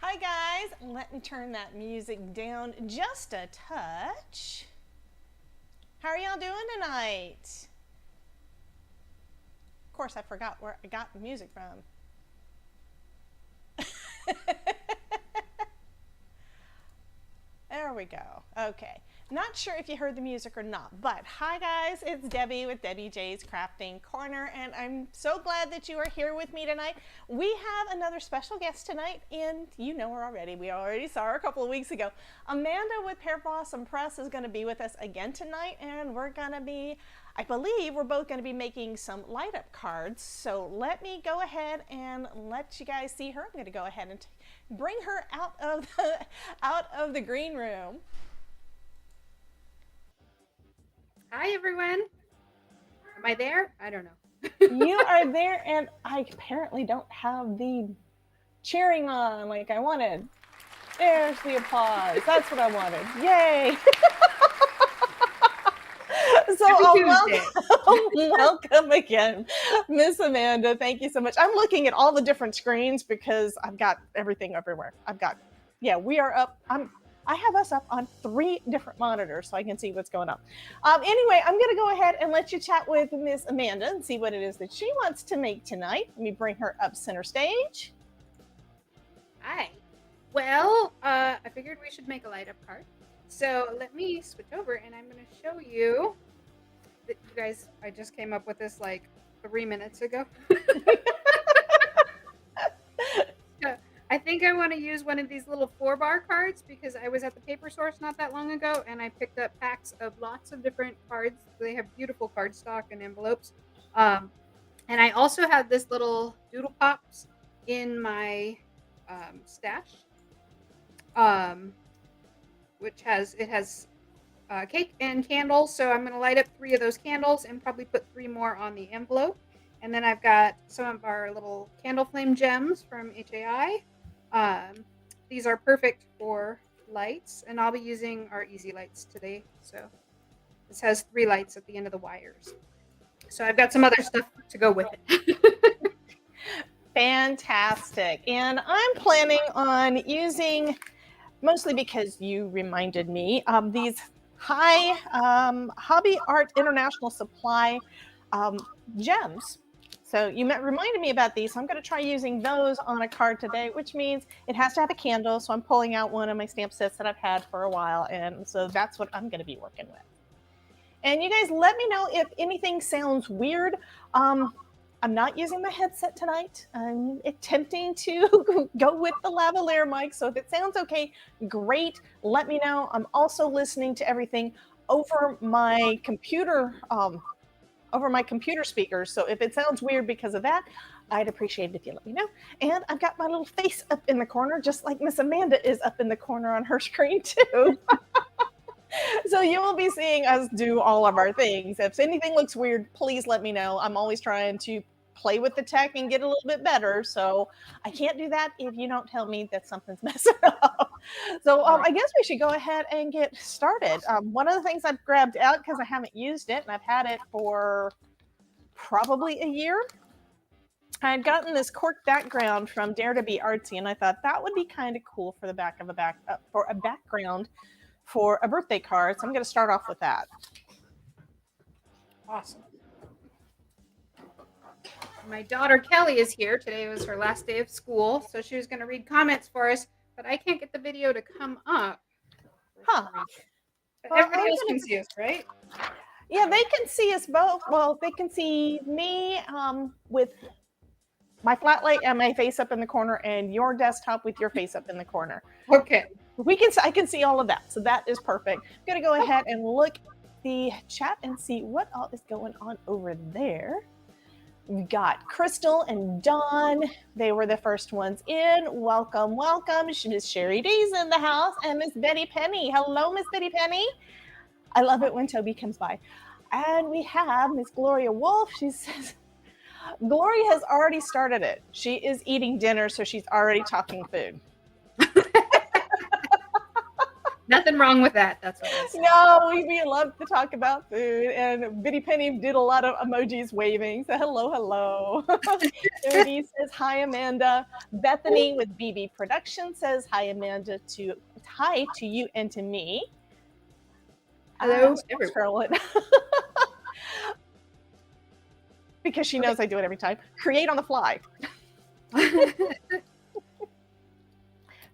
Hi guys, let me turn that music down just a touch. How are y'all doing tonight? Of course, I forgot where I got the music from. There we go. Okay. Not sure if you heard the music or not, but hi guys, it's Debbie with Debbie J's Crafting Corner, and I'm so glad that you are here with me tonight. We have another special guest tonight, and you know her already. We already saw her a couple of weeks ago. Amanda with Pear Blossom Press is going to be with us again tonight, and we're going to be, I believe we're both going to be making some light up cards. So let me go ahead and let you guys see her. I'm going to go ahead and bring her out of the green room. Hi, everyone. Am I there? I don't know. You are there, and I apparently don't have the cheering on like I wanted. There's the applause. That's what I wanted. Yay! So Happy welcome again, Miss Amanda. Thank you so much. I'm looking at all the different screens because I've got everything everywhere. We are up. I have us up on 3 different monitors so I can see what's going on. Anyway, I'm going to go ahead and let you chat with Miss Amanda and see what it is that she wants to make tonight. Let me bring her up center stage. Hi. Well, I figured we should make a light up card. So let me switch over and I'm going to show you that you guys, I just came up with this like 3 minutes ago. So I think I want to use one of these little 4-bar cards because I was at the paper source not that long ago and I picked up packs of lots of different cards. They have beautiful cardstock and envelopes. And I also have this little doodle pops in my stash, which has cake and candles. So I'm going to light up 3 of those candles and probably put 3 more on the envelope. And then I've got some of our little candle flame gems from HAI. These are perfect for lights, and I'll be using our easy lights today. So this has 3 lights at the end of the wires. So I've got some other stuff to go with it. Fantastic. And I'm planning on using, mostly because you reminded me, these Hobby Art International Supply gems. So you reminded me about these. So I'm going to try using those on a card today, which means it has to have a candle. So I'm pulling out one of my stamp sets that I've had for a while. And so that's what I'm going to be working with. And you guys let me know if anything sounds weird. I'm not using my headset tonight. I'm attempting to go with the lavalier mic. So if it sounds okay, great. Let me know. I'm also listening to everything over my computer speakers. So if it sounds weird because of that, I'd appreciate it if you let me know. And I've got my little face up in the corner, just like Miss Amanda is up in the corner on her screen too. So you will be seeing us do all of our things. If anything looks weird, please let me know. I'm always trying to play with the tech and get a little bit better. So I can't do that if you don't tell me that something's messing up. So I guess we should go ahead and get started. One of the things I've grabbed out because I haven't used it and I've had it for probably a year. I had gotten this cork background from Dare to Be Artsy, and I thought that would be kind of cool for the back of for a background for a birthday card. So I'm going to start off with that. Awesome. My daughter Kelly is here. Today was her last day of school, so she was going to read comments for us, but I can't get the video to come up. Huh. But everybody else can see us, right? Yeah, they can see us both. Well, they can see me with my flat light and my face up in the corner, and your desktop with your face up in the corner. Okay. I can see all of that, so that is perfect. I'm going to go ahead and look the chat and see what all is going on over there. We got Crystal and Dawn. They were the first ones in. Welcome, welcome. Miss Sherry D's in the house, and Miss Betty Penny. Hello, Miss Betty Penny. I love it when Toby comes by. And we have Miss Gloria Wolf. She says, Gloria has already started it. She is eating dinner, so she's already talking food. Nothing wrong with that. That's what I said. No, we love to talk about food, and Bitty Penny did a lot of emojis waving. So hello. Judy says hi, Amanda. Bethany with BB Production says hi, Amanda. Hi to you and to me. Hello, everyone. Because she knows I do it every time. Create on the fly. So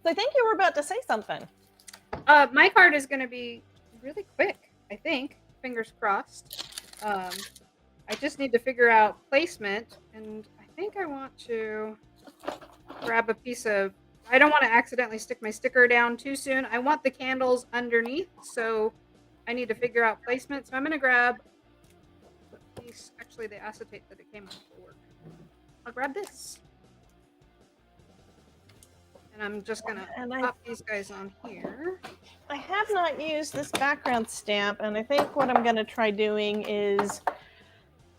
I think you were about to say something. My card is going to be really quick, I think. Fingers crossed. I just need to figure out placement, and I think I want to grab a piece of... I don't want to accidentally stick my sticker down too soon. I want the candles underneath, so I need to figure out placement. So I'm going to grab a piece, actually the acetate that it came off will work. I'll grab this. And I'm just going to pop these guys on here. I have not used this background stamp, and I think what I'm going to try doing is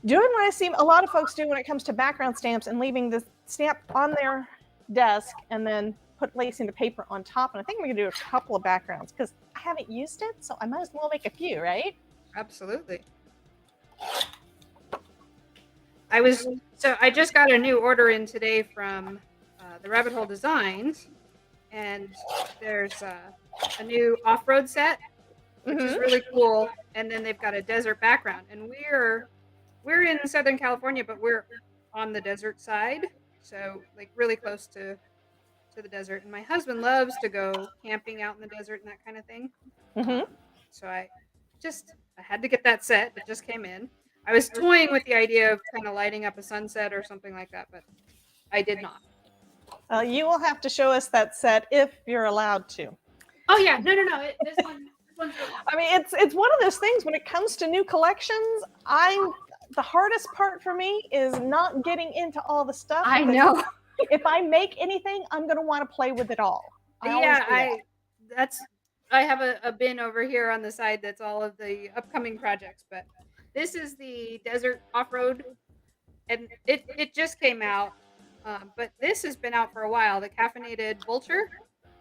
doing what I see a lot of folks do when it comes to background stamps and leaving the stamp on their desk and then placing the paper on top. And I think I'm going to do a couple of backgrounds because I haven't used it, so I might as well make a few, right? Absolutely. I just got a new order in today from the Rabbit Hole Designs, and there's a new off-road set, which is really cool. And then they've got a desert background, and we're in Southern California, but we're on the desert side, so like really close to the desert. And my husband loves to go camping out in the desert and that kind of thing. So I had to get that set. It just came in. I was toying with the idea of kind of lighting up a sunset or something like that, but I did not. You will have to show us that set if you're allowed to. Oh yeah, no. This one's really... I mean, it's one of those things when it comes to new collections. The hardest part for me is not getting into all the stuff. I know. If I make anything, I'm going to want to play with it all. I have a bin over here on the side that's all of the upcoming projects, but this is the desert off-road, and it just came out, but this has been out for a while, the caffeinated vulture,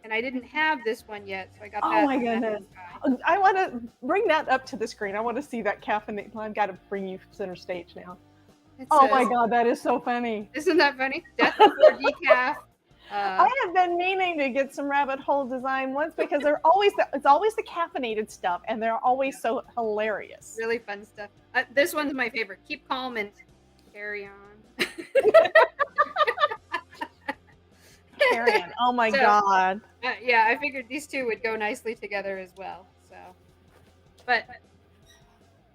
and I didn't have this one yet, so I got that. Oh my goodness. I want to bring that up to the screen. I want to see that caffeinated. I've got to bring you center stage now. Oh my God, that is so funny. Isn't that funny? Death before decaf. I have been meaning to get some Rabbit Hole Design ones because it's always the caffeinated stuff, and they're always so hilarious. Really fun stuff. This one's my favorite. Keep calm and carry on. Carry on. Oh my God. Yeah, I figured these two would go nicely together as well. So, but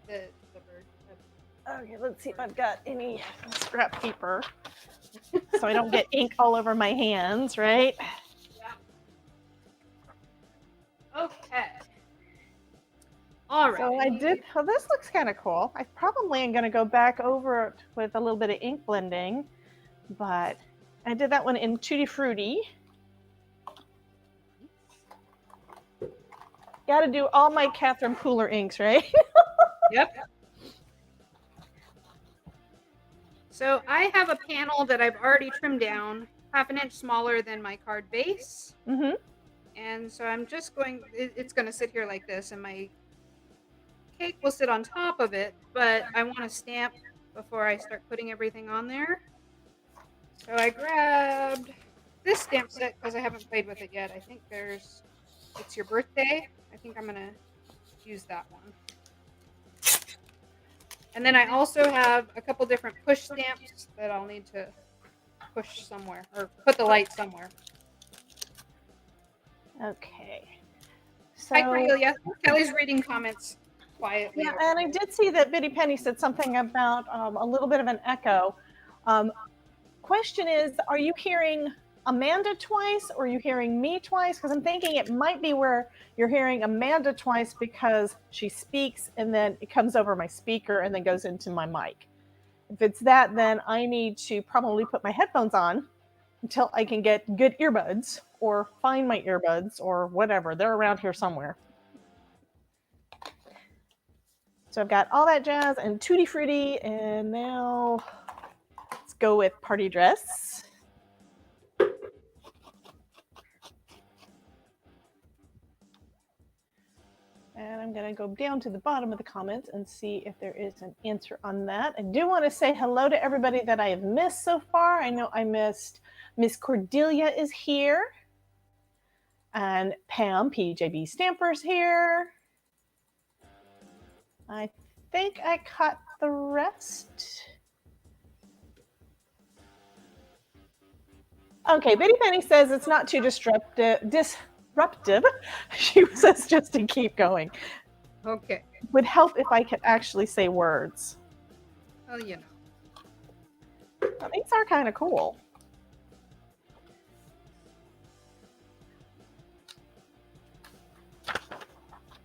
the bird. Okay, let's see if I've got any scrap paper so I don't get ink all over my hands, right? Yeah. Okay. All right. So I did. Well, this looks kind of cool. I probably am going to go back over it with a little bit of ink blending, but I did that one in Tutti Frutti. Got to do all my Catherine Pooler inks, right? Yep. So I have a panel that I've already trimmed down, half an inch smaller than my card base. And so I'm just it's going to sit here like this, and my cake will sit on top of it, but I want to stamp before I start putting everything on there. So I grabbed this stamp set because I haven't played with it yet. I think it's your birthday. I think I'm going to use that one. And then I also have a couple different push stamps that I'll need to push somewhere or put the light somewhere. Okay. So, hi, Cordelia. Kelly's reading comments quietly. Yeah, and I did see that Bitty Penny said something about a little bit of an echo. Question is, are you hearing Amanda twice or are you hearing me twice? Because I'm thinking it might be where you're hearing Amanda twice because she speaks and then it comes over my speaker and then goes into my mic. If it's that, then I need to probably put my headphones on until I can get good earbuds or find my earbuds or whatever. They're around here somewhere. So I've got all that jazz and Tutti Frutti, and now let's go with Party Dress. And I'm going to go down to the bottom of the comments and see if there is an answer on that. I do want to say hello to everybody that I have missed so far. I know I missed Miss Cordelia is here. And Pam, PJB Stamper's here. I think I caught the rest. Okay, Bitty Penny says it's not too disruptive. She says just to keep going. Okay. Would help if I could actually say words. Well, you know. Well, these are kind of cool.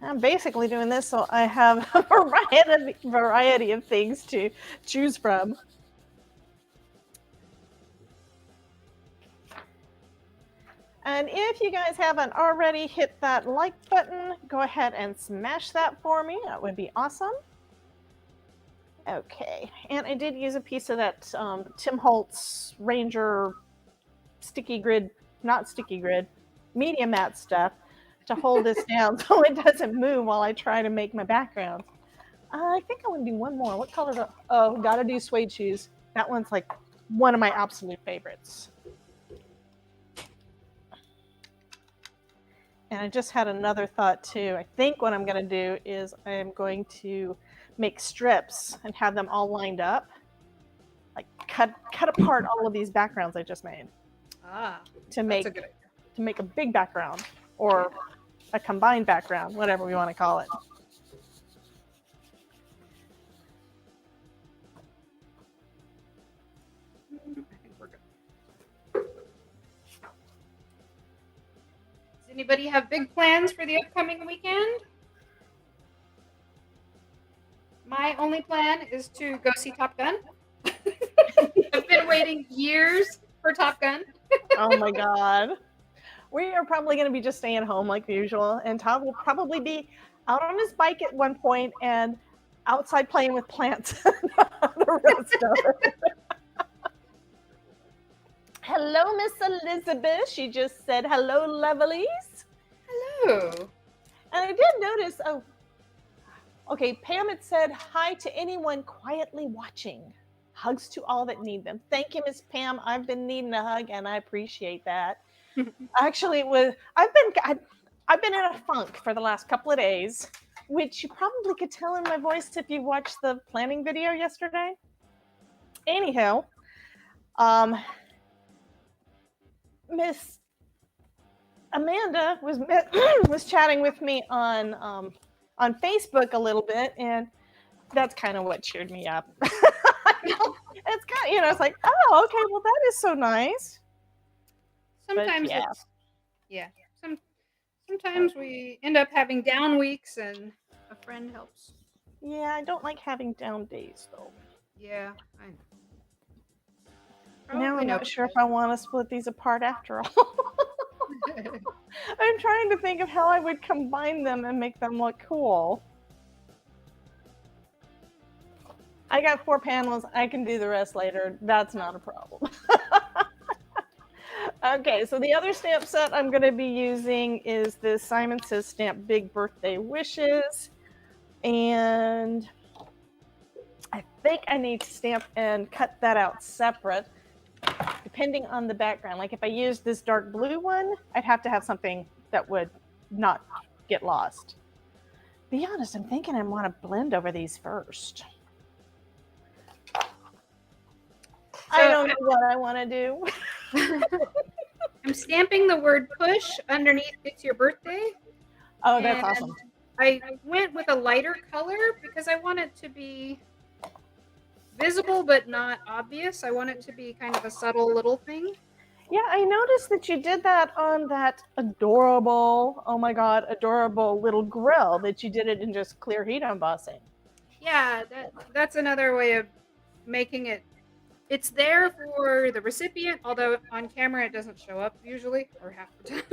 I'm basically doing this so I have a variety of things to choose from. And if you guys haven't already hit that like button, go ahead and smash that for me. That would be awesome. Okay, and I did use a piece of that Tim Holtz Ranger media mat stuff to hold this down so it doesn't move while I try to make my background. I think I want to do one more. What color? Gotta do suede shoes. That one's like one of my absolute favorites. And I just had another thought too. I think what I'm going to do is I'm going to make strips and have them all lined up. Like cut apart all of these backgrounds I just made. To make a big background or a combined background, whatever we want to call it. I think we're good. Does anybody have big plans for the upcoming weekend? My only plan is to go see Top Gun. I've been waiting years for Top Gun. Oh my God. We are probably going to be just staying home like usual, and Todd will probably be out on his bike at one point and outside playing with plants. The rest of it. Hello, Miss Elizabeth. She just said hello, lovelies. Hello. And I did notice, okay, Pam had said hi to anyone quietly watching. Hugs to all that need them. Thank you, Miss Pam. I've been needing a hug, and I appreciate that. Actually, I've been in a funk for the last couple of days, which you probably could tell in my voice if you watched the planning video yesterday. Anyhow, Miss Amanda was chatting with me on Facebook a little bit, and that's kind of what cheered me up. It's kind of, it's like, oh, okay, well, that is so nice. Sometimes sometimes we end up having down weeks and a friend helps. Yeah, I don't like having down days though. Yeah, I know. Now I'm not sure if I want to split these apart after all. I'm trying to think of how I would combine them and make them look cool. I got 4 panels. I can do the rest later. That's not a problem. Okay, so the other stamp set I'm going to be using is this Simon Says Stamp Big Birthday Wishes. And I think I need to stamp and cut that out separate, depending on the background. Like if I used this dark blue one, I'd have to have something that would not get lost. To be honest, I'm thinking I want to blend over these first. I don't know what I want to do. I'm stamping the word push underneath It's Your Birthday. Oh, that's awesome. I went with a lighter color because I want it to be visible but not obvious. I want it to be kind of a subtle little thing. Yeah, I noticed that you did that on that adorable, oh my God, adorable little grill that you did it in just clear heat embossing. Yeah, that's another way of making it. It's there for the recipient, although on camera it doesn't show up usually, or half the time.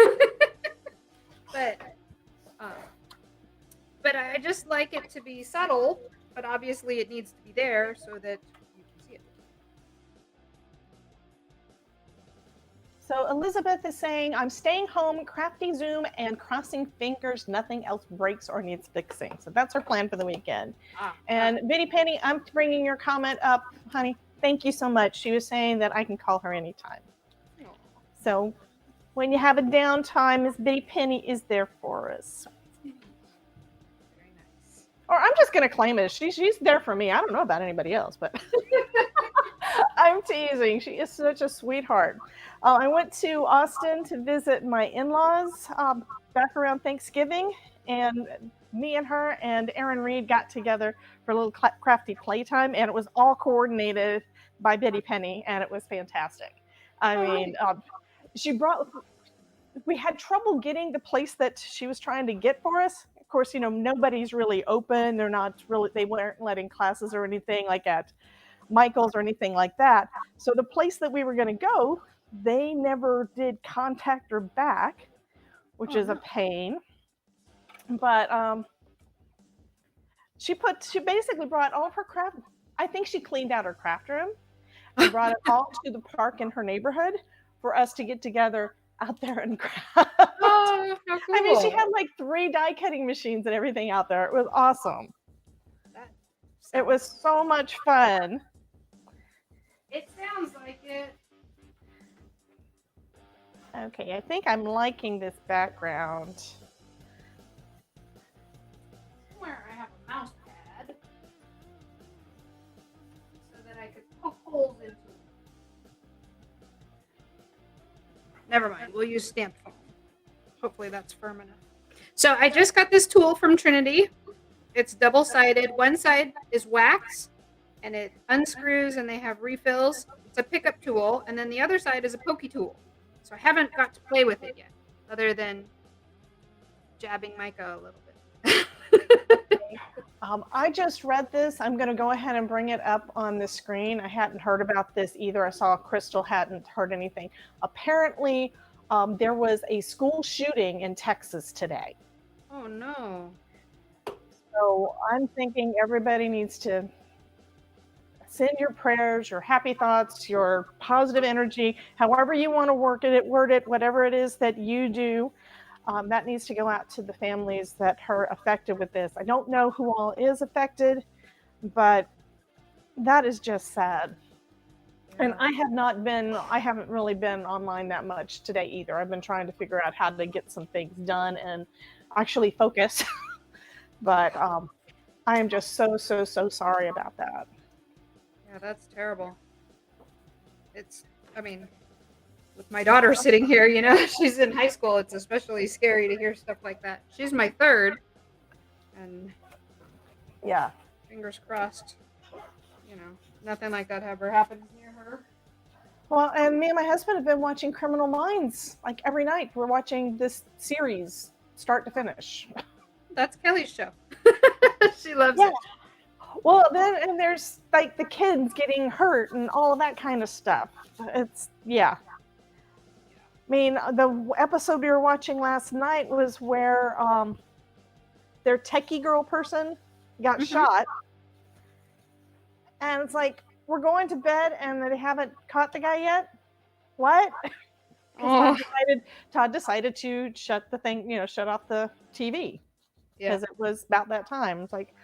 But I just like it to be subtle, but obviously it needs to be there so that you can see it. So Elizabeth is saying, I'm staying home, crafty Zoom, and crossing fingers nothing else breaks or needs fixing. So that's her plan for the weekend. And Biddy Penny, I'm bringing your comment up, honey. Thank you so much. She was saying that I can call her anytime. So when you have a downtime, Miss Biddy Penny is there for us. Very nice. Or I'm just going to claim it. She's there for me. I don't know about anybody else, but I'm teasing. She is such a sweetheart. I went to Austin to visit my in-laws back around Thanksgiving, and me and her and Erin Reed got together for a little crafty playtime, and it was all coordinated by Biddy Penny, and it was fantastic. I mean, we had trouble getting the place that she was trying to get for us. Of course, nobody's really open. They weren't letting classes or anything like at Michael's or anything like that. So the place that we were going to go, they never did contact her back, which is a pain. But she basically brought all of her craft. I think she cleaned out her craft room and brought it all to the park in her neighborhood for us to get together out there and craft. Oh, how cool. I mean, she had like 3 die cutting machines and everything out there. It was awesome. It was so much fun. It sounds like it. Okay, I think I'm liking this background. Somewhere I have a mouse pad so that I could poke holes into it. Never mind, we'll use stamped foam. Hopefully that's firm enough. So I just got this tool from Trinity. It's double-sided. One side is wax, and it unscrews, and they have refills. It's a pickup tool, and then the other side is a pokey tool. So I haven't got to play with it yet, other than jabbing Micah a little bit. I just read this. I'm going to go ahead and bring it up on the screen. I hadn't heard about this either. I saw Crystal hadn't heard anything. Apparently, there was a school shooting in Texas today. Oh, no. So I'm thinking everybody needs to send your prayers, your happy thoughts, your positive energy, however you want to word it, whatever it is that you do. That needs to go out to the families that are affected with this. I don't know who all is affected, but that is just sad. Yeah. And I haven't really been online that much today either. I've been trying to figure out how to get some things done and actually focus. But I am just so sorry about that. Yeah, that's terrible. With my daughter sitting here, she's in high school. It's especially scary to hear stuff like that. She's my third, and yeah, fingers crossed, nothing like that ever happens near her. Well, and me and my husband have been watching Criminal Minds like every night. We're watching this series start to finish. That's Kelly's show. She loves it. Well, then there's like the kids getting hurt and all of that kind of stuff. I mean, the episode we were watching last night was where their techie girl person got shot. And it's like, we're going to bed and they haven't caught the guy yet? What? Todd decided to shut off the TV. Because it was about that time. It's like,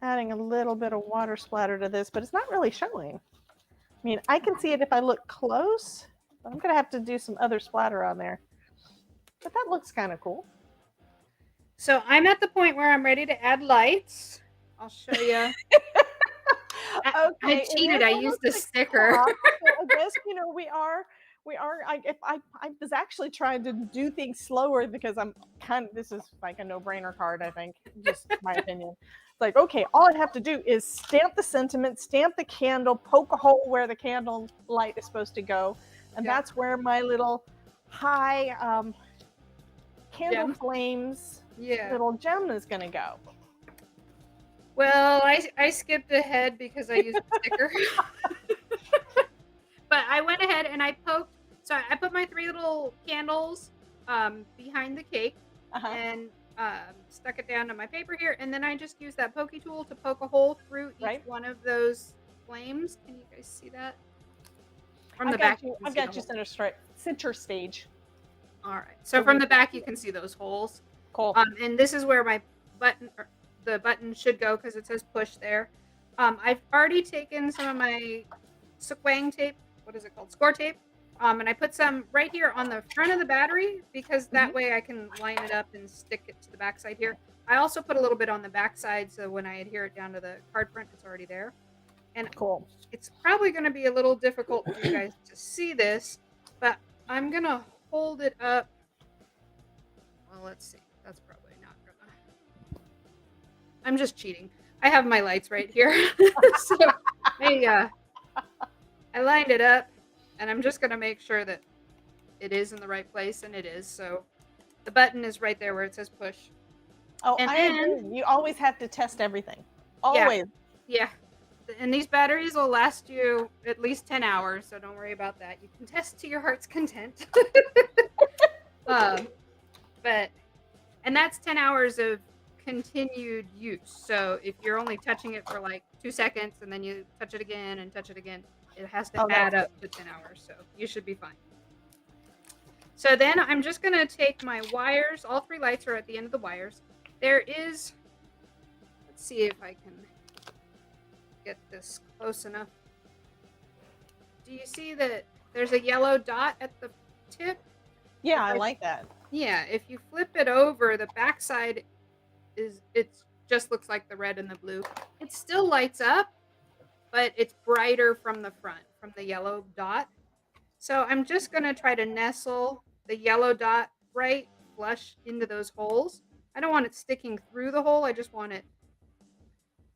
adding a little bit of water splatter to this, but it's not really showing. I mean, I can see it if I look close, but I'm going to have to do some other splatter on there. But that looks kind of cool. So I'm at the point where I'm ready to add lights. I'll show you. I cheated. I used a sticker. I guess, I was actually trying to do things slower because this is like a no-brainer card, I think, just my opinion. It's like, okay, all I have to do is stamp the sentiment, stamp the candle, poke a hole where the candle light is supposed to go. And that's where my little high candle flames little gem is going to go. Well, I skipped ahead because I used a sticker. But I went ahead and I put my 3 little candles behind the cake and stuck it down on my paper here. And then I just used that pokey tool to poke a hole through each one of those flames. Can you guys see that? From I've the back, got you. can I've see the got you hole. center stage. All right. So from the back, you can see those holes. Cool. And this is where my the button should go because it says push there. I've already taken some of my sequang tape. What is it called? Score tape. And I put some right here on the front of the battery because that way I can line it up and stick it to the backside here. I also put a little bit on the backside so when I adhere it down to the card front, it's already there. And Cool. it's probably going to be a little difficult for you guys to see this, but I'm going to hold it up. Well, let's see. That's probably not gonna. I'm just cheating. I have my lights right here. So I lined it up, and I'm just gonna make sure that it is in the right place, and it is. So the button is right there where it says push. Oh, And I then agree. You always have to test everything. Always. yeah. And these batteries will last you at least 10 hours, so don't worry about that. You can test to your heart's content. And that's 10 hours of continued use. So if you're only touching it for like 2 seconds and then you touch it again and touch it again, it has to add up to 10 hours. So you should be fine. So then I'm just going to take my wires. All 3 lights are at the end of the wires. There is, let's see if I can get this close enough. Do you see that there's a yellow dot at the tip? Yeah, I like that. Yeah, if you flip it over, the backside just looks like the red and the blue. It still lights up, but it's brighter from the front, from the yellow dot. So I'm just going to try to nestle the yellow dot right flush into those holes. I don't want it sticking through the hole. I just want it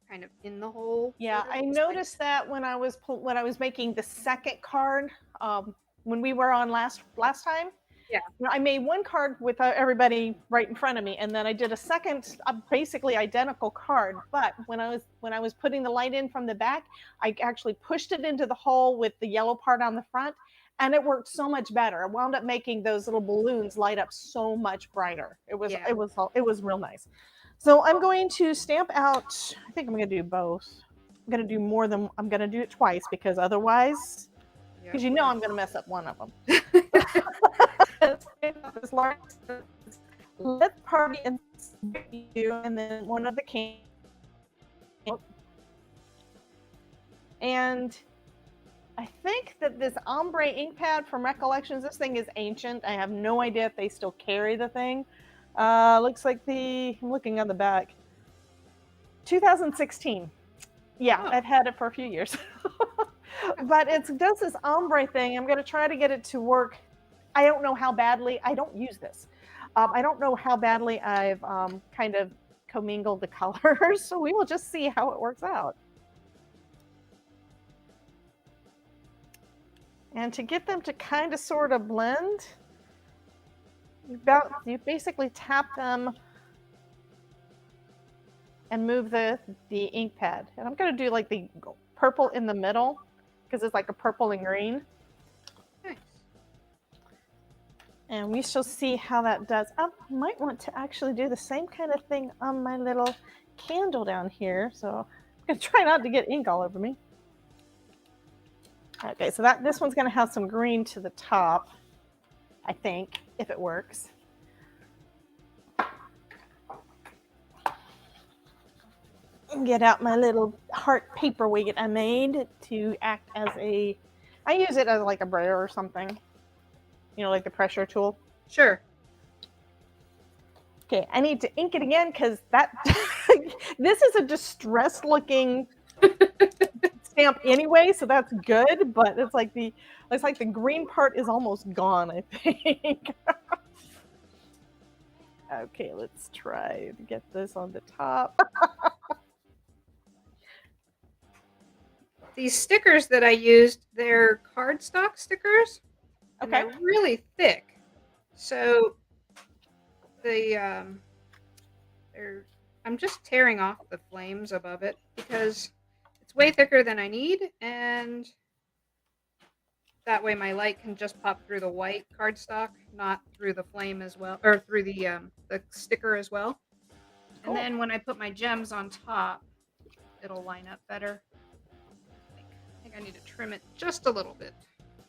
kind of in the hole. Yeah, I noticed that when I was making the second card, when we were on last time. Yeah. I made one card with everybody right in front of me, and then I did a second, basically identical card. But when I was putting the light in from the back, I actually pushed it into the hole with the yellow part on the front, and it worked so much better. I wound up making those little balloons light up so much brighter. It was real nice. So I'm going to stamp out. I think I'm going to do both. I'm going to do more than I'm going to do it twice because otherwise, because I'm going to mess up one of them. This large let's party and you, and then one of the candles. And I think that this ombre ink pad from Recollections, this thing is ancient. I have no idea if they still carry the thing. Looks like I'm looking on the back. 2016. Yeah, I've had it for a few years. But it does this ombre thing. I'm going to try to get it to work. I don't know how badly, I don't use this. I don't know how badly I've kind of commingled the colors, so we will just see how it works out. And to get them to kind of sort of blend, you basically tap them and move the ink pad. And I'm going to do like the purple in the middle because it's like a purple and green. Nice. And we shall see how that does. I might want to actually do the same kind of thing on my little candle down here. So I'm going to try not to get ink all over me. Okay, so this one's going to have some green to the top, I think, if it works. Get out my little heart paperweight I made to act as I use it as like a brayer or something. Like the pressure tool. Sure. Okay, I need to ink it again because this is a distressed looking stamp anyway, so that's good, but it's like the green part is almost gone, I think. Okay, let's try to get this on the top. These stickers that I used, they're cardstock stickers. And they're really thick. So I'm just tearing off the flames above it because it's way thicker than I need, and that way my light can just pop through the white cardstock, not through the flame as well, or through the sticker as well. And then when I put my gems on top, it'll line up better. Like I need to trim it just a little bit.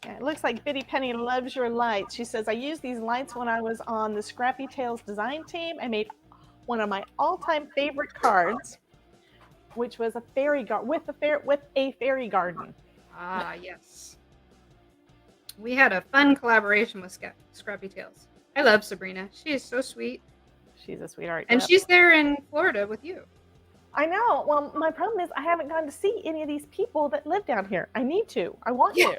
Yeah, it looks like Bitty Penny loves your lights. She says, I used these lights when I was on the Scrappy Tales design team. I made one of my all-time favorite cards, which was a fairy garden with a fairy garden. Ah, yes. We had a fun collaboration with Scrappy Tales. I love Sabrina. She is so sweet. She's a sweetheart. And yep. she's there in Florida with you. I know. Well, my problem is I haven't gone to see any of these people that live down here. I need to. I want to.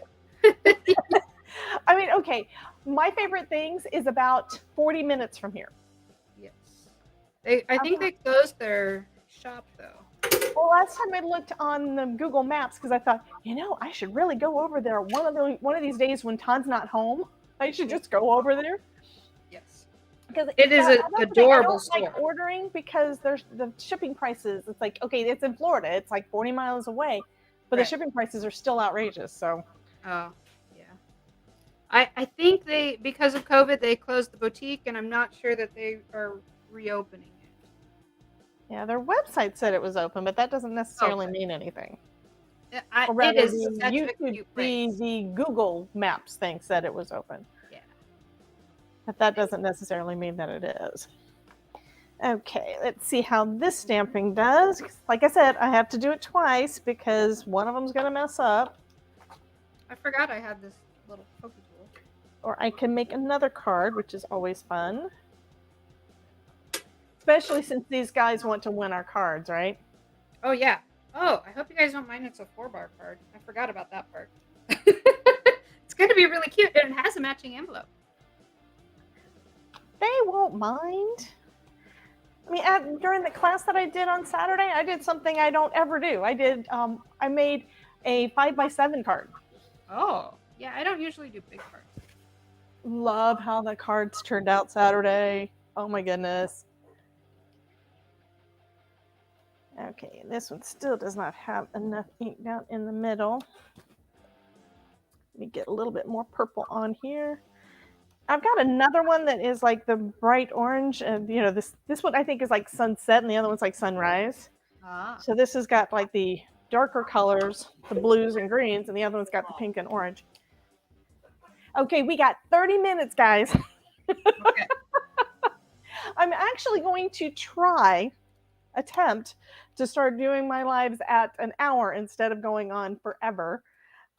I mean, okay. My favorite things is about 40 minutes from here. Yes. I think they closed their shop though. Well, last time I looked on the Google Maps because I thought, I should really go over there one of these days when Todd's not home. I should just go over there. Yes. Because it is an adorable store. I don't like ordering because there's the shipping prices. It's like, okay, it's in Florida. It's like 40 miles away, but the shipping prices are still outrageous. So. Oh, yeah. I think because of COVID, they closed the boutique, and I'm not sure that they are reopening it. Yeah, their website said it was open, but that doesn't necessarily mean anything. Or rather, it is such a cute place. The Google Maps thing said it was open. Yeah. But that doesn't necessarily mean that it is. Okay, let's see how this stamping does. Like I said, I have to do it twice because one of them's going to mess up. I forgot I had this little pokey tool. Or I can make another card, which is always fun. Especially since these guys want to win our cards, right? Oh, yeah. Oh, I hope you guys don't mind it's a 4-bar card. I forgot about that part. It's going to be really cute, and it has a matching envelope. They won't mind. I mean, during the class that I did on Saturday, I did something I don't ever do. I made a 5x7 card. Oh, yeah, I don't usually do big cards. Love how the cards turned out Saturday. Oh my goodness. Okay, this one still does not have enough ink down in the middle. Let me get a little bit more purple on here. I've got another one that is like the bright orange, and this one I think is like sunset, and the other one's like sunrise. Ah. So this has got like the darker colors, the blues and greens, and the other one's got the pink and orange. Okay, we got 30 minutes, guys. Okay. I'm actually going to attempt to start doing my lives at an hour instead of going on forever.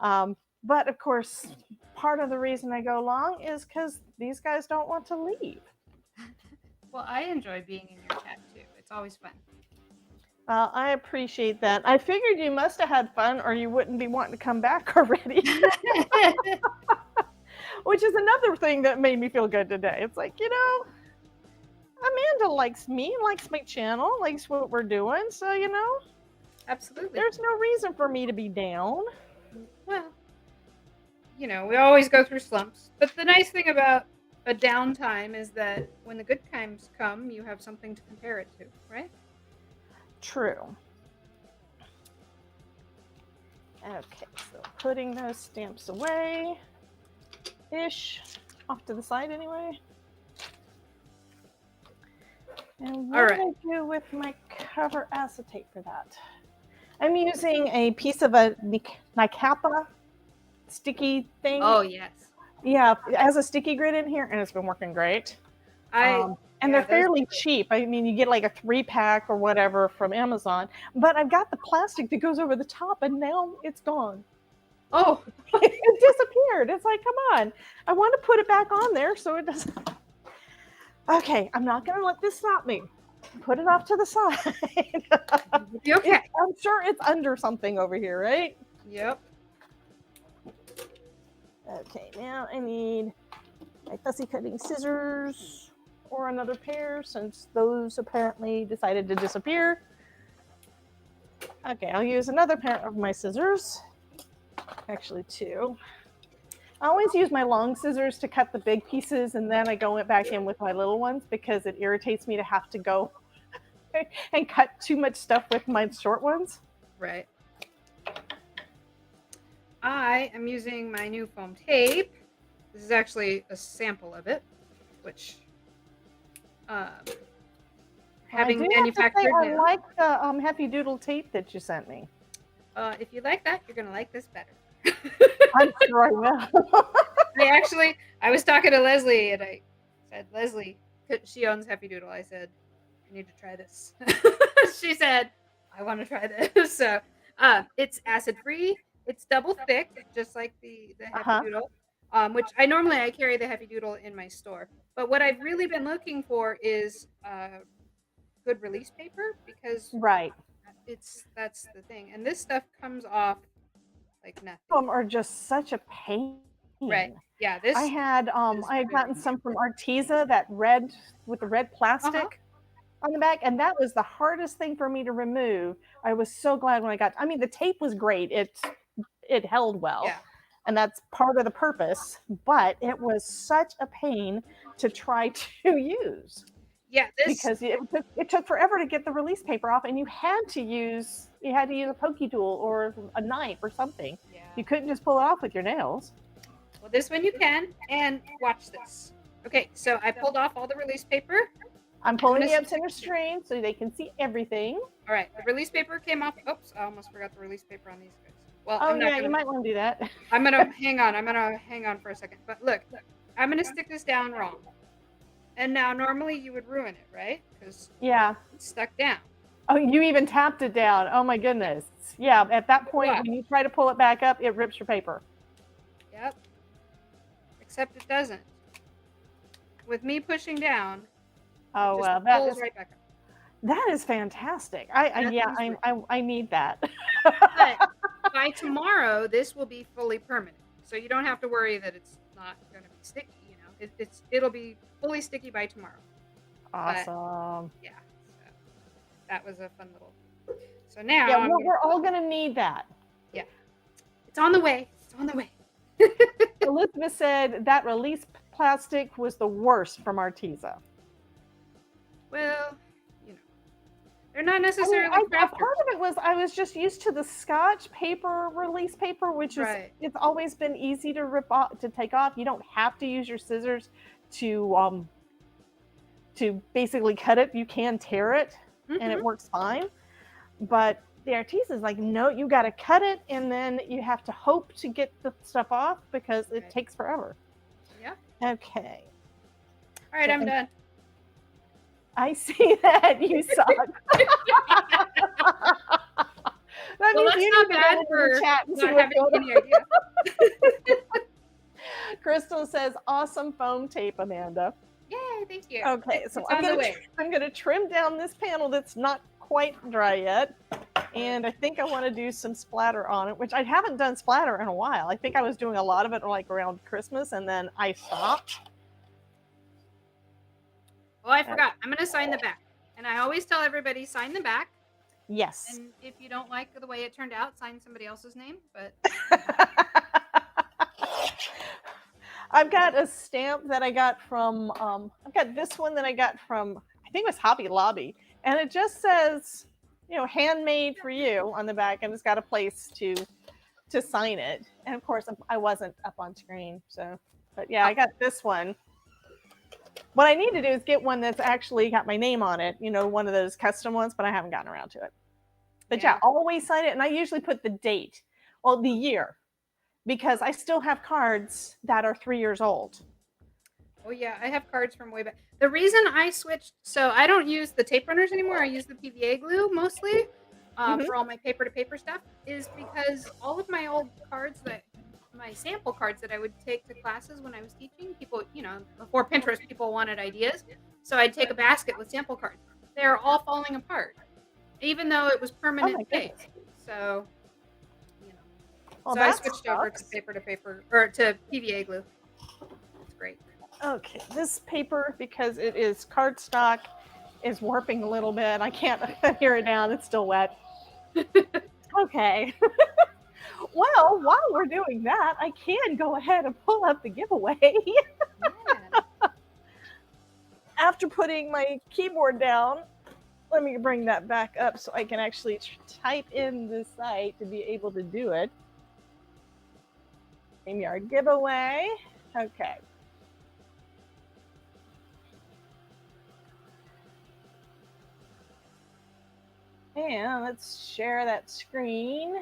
But of course, part of the reason I go long is because these guys don't want to leave. Well, I enjoy being in your chat too. It's always fun. I appreciate that. I figured you must have had fun or you wouldn't be wanting to come back already. Which is another thing that made me feel good today. It's like, Amanda likes me, likes my channel, likes what we're doing. So, Absolutely. There's no reason for me to be down. Well, we always go through slumps. But the nice thing about a downtime is that when the good times come, you have something to compare it to, right? True. Okay, so putting those stamps away. Ish. Off to the side anyway. And what do I do with my cover acetate for that? I'm using a piece of a Nikapa sticky thing. Oh, yes. Yeah, it has a sticky grid in here, and it's been working great. And they're fairly cheap. I mean, you get like a 3-pack or whatever from Amazon. But I've got the plastic that goes over the top, and now it's gone. Oh. It disappeared. It's like, come on. I want to put it back on there so it doesn't. Okay, I'm not going to let this stop me. Put it off to the side. Okay. I'm sure it's under something over here, right? Yep. Okay, now I need my fussy cutting scissors or another pair since those apparently decided to disappear. Okay, I'll use another pair of my scissors. Actually, 2. I always use my long scissors to cut the big pieces, and then I go back in with my little ones because it irritates me to have to go and cut too much stuff with my short ones. Right. I am using my new foam tape. This is actually a sample of it, which having manufactured I like the Happy Doodle tape that you sent me. If you like that, you're gonna like this better. I'm sure I will. I was talking to Leslie and I said, Leslie, 'cause she owns Happy Doodle. I said, I need to try this. She said, I want to try this. So, it's acid free. It's double thick, just like the Happy Uh-huh. Doodle. Which I carry the Happy Doodle in my store. But what I've really been looking for is good release paper because Right. that's the thing. And this stuff comes off like nothing. Them are just such a pain. Right. Yeah, this is I had very gotten some from Arteza, that red with the red uh-huh. plastic on the back, and that was the hardest thing for me to remove. I was so glad when I got, I mean, the tape was great. It held well, Yeah. and that's part of the purpose, but it was such a pain to try to use Yeah, this because it took forever to get the release paper off, and you had to use a pokey tool or a knife or something. yeah. You couldn't just pull it off with your nails. Well, this one you can, and watch this. Okay, so I pulled off all the release paper. I'm I'm pulling gonna the up center screen so they can see everything. All right, the release paper came off. Oops, I almost forgot the release paper on these guys. Well, Oh I'm not yeah, you gonna. might want to do that. I'm gonna hang on. I'm gonna hang on for a second. But look, I'm gonna stick this down wrong. And now normally you would ruin it, right? Because Yeah. it's stuck down. Oh, you even tapped it down. Oh my goodness. Yeah, at that point, What? when you try to pull it back up, it rips your paper. Yep. Except it doesn't. With me pushing down, Oh it just well, pulls right back up. that is fantastic. I need that. But by tomorrow, this will be fully permanent. So you don't have to worry that it's not going to be sticky. You know, it'll be fully sticky by tomorrow. Awesome. Yeah, so that was a fun little. So now Yeah, we're all gonna need that. yeah, it's on the way. It's on the way. Elizabeth said that release plastic was the worst from Arteza. Well, you know, they're not I mean, necessarily a part crafters. of it was I was just used to the Scotch paper release paper, which is Right. it's always been easy to rip off to take off. You don't have to use your scissors to basically cut it. You can tear it, and it Mm-hmm. works fine. But the Arteza is like, no, you got to cut it, and then you have to hope to get the stuff off because it Right. takes forever. Yeah. Okay. All right, I'm done. I see that you suck. That Well, means that's you not need to bad go over for the chat and see not what's having going any on. idea. Crystal says, awesome foam tape, Amanda. Yay, thank you. Okay, so It's on the way. I'm gonna trim down this panel that's not quite dry yet. And I think I want to do some splatter on it, which I haven't done splatter in a while. I think I was doing a lot of it like around Christmas, and then I stopped. Oh, I forgot. I'm going to sign the back. And I always tell everybody sign the back. Yes. And if you don't like the way it turned out, sign somebody else's name. But I've got a stamp that I got from, I've got this one that I got from, I think it was Hobby Lobby. And it just says, handmade for you on the back. And it's got a place to sign it. And of course, I wasn't up on screen. So, but yeah, I got this one. What I need to do is get one that's actually got my name on it, one of those custom ones, but I haven't gotten around to it. But yeah, always sign it. And I usually put the date, the year, because I still have cards that are 3 years old. Oh yeah, I have cards from way back. The reason I switched, so I don't use the tape runners anymore. I use the PVA glue mostly for all my paper to paper stuff, is because all of my old cards my sample cards that I would take to classes when I was teaching, people, before Pinterest, people wanted ideas. So I'd take a basket with sample cards. They're all falling apart, even though it was permanent tape. So, so I switched over to paper to paper, or to PVA glue. It's great. Okay, this paper, because it is cardstock, is warping a little bit. I can't tear it down. It's still wet. Okay. Well, while we're doing that, I can go ahead and pull up the giveaway. Yeah. After putting my keyboard down, let me bring that back up so I can actually type in the site to be able to do it. Maybe our giveaway. Okay. And let's share that screen.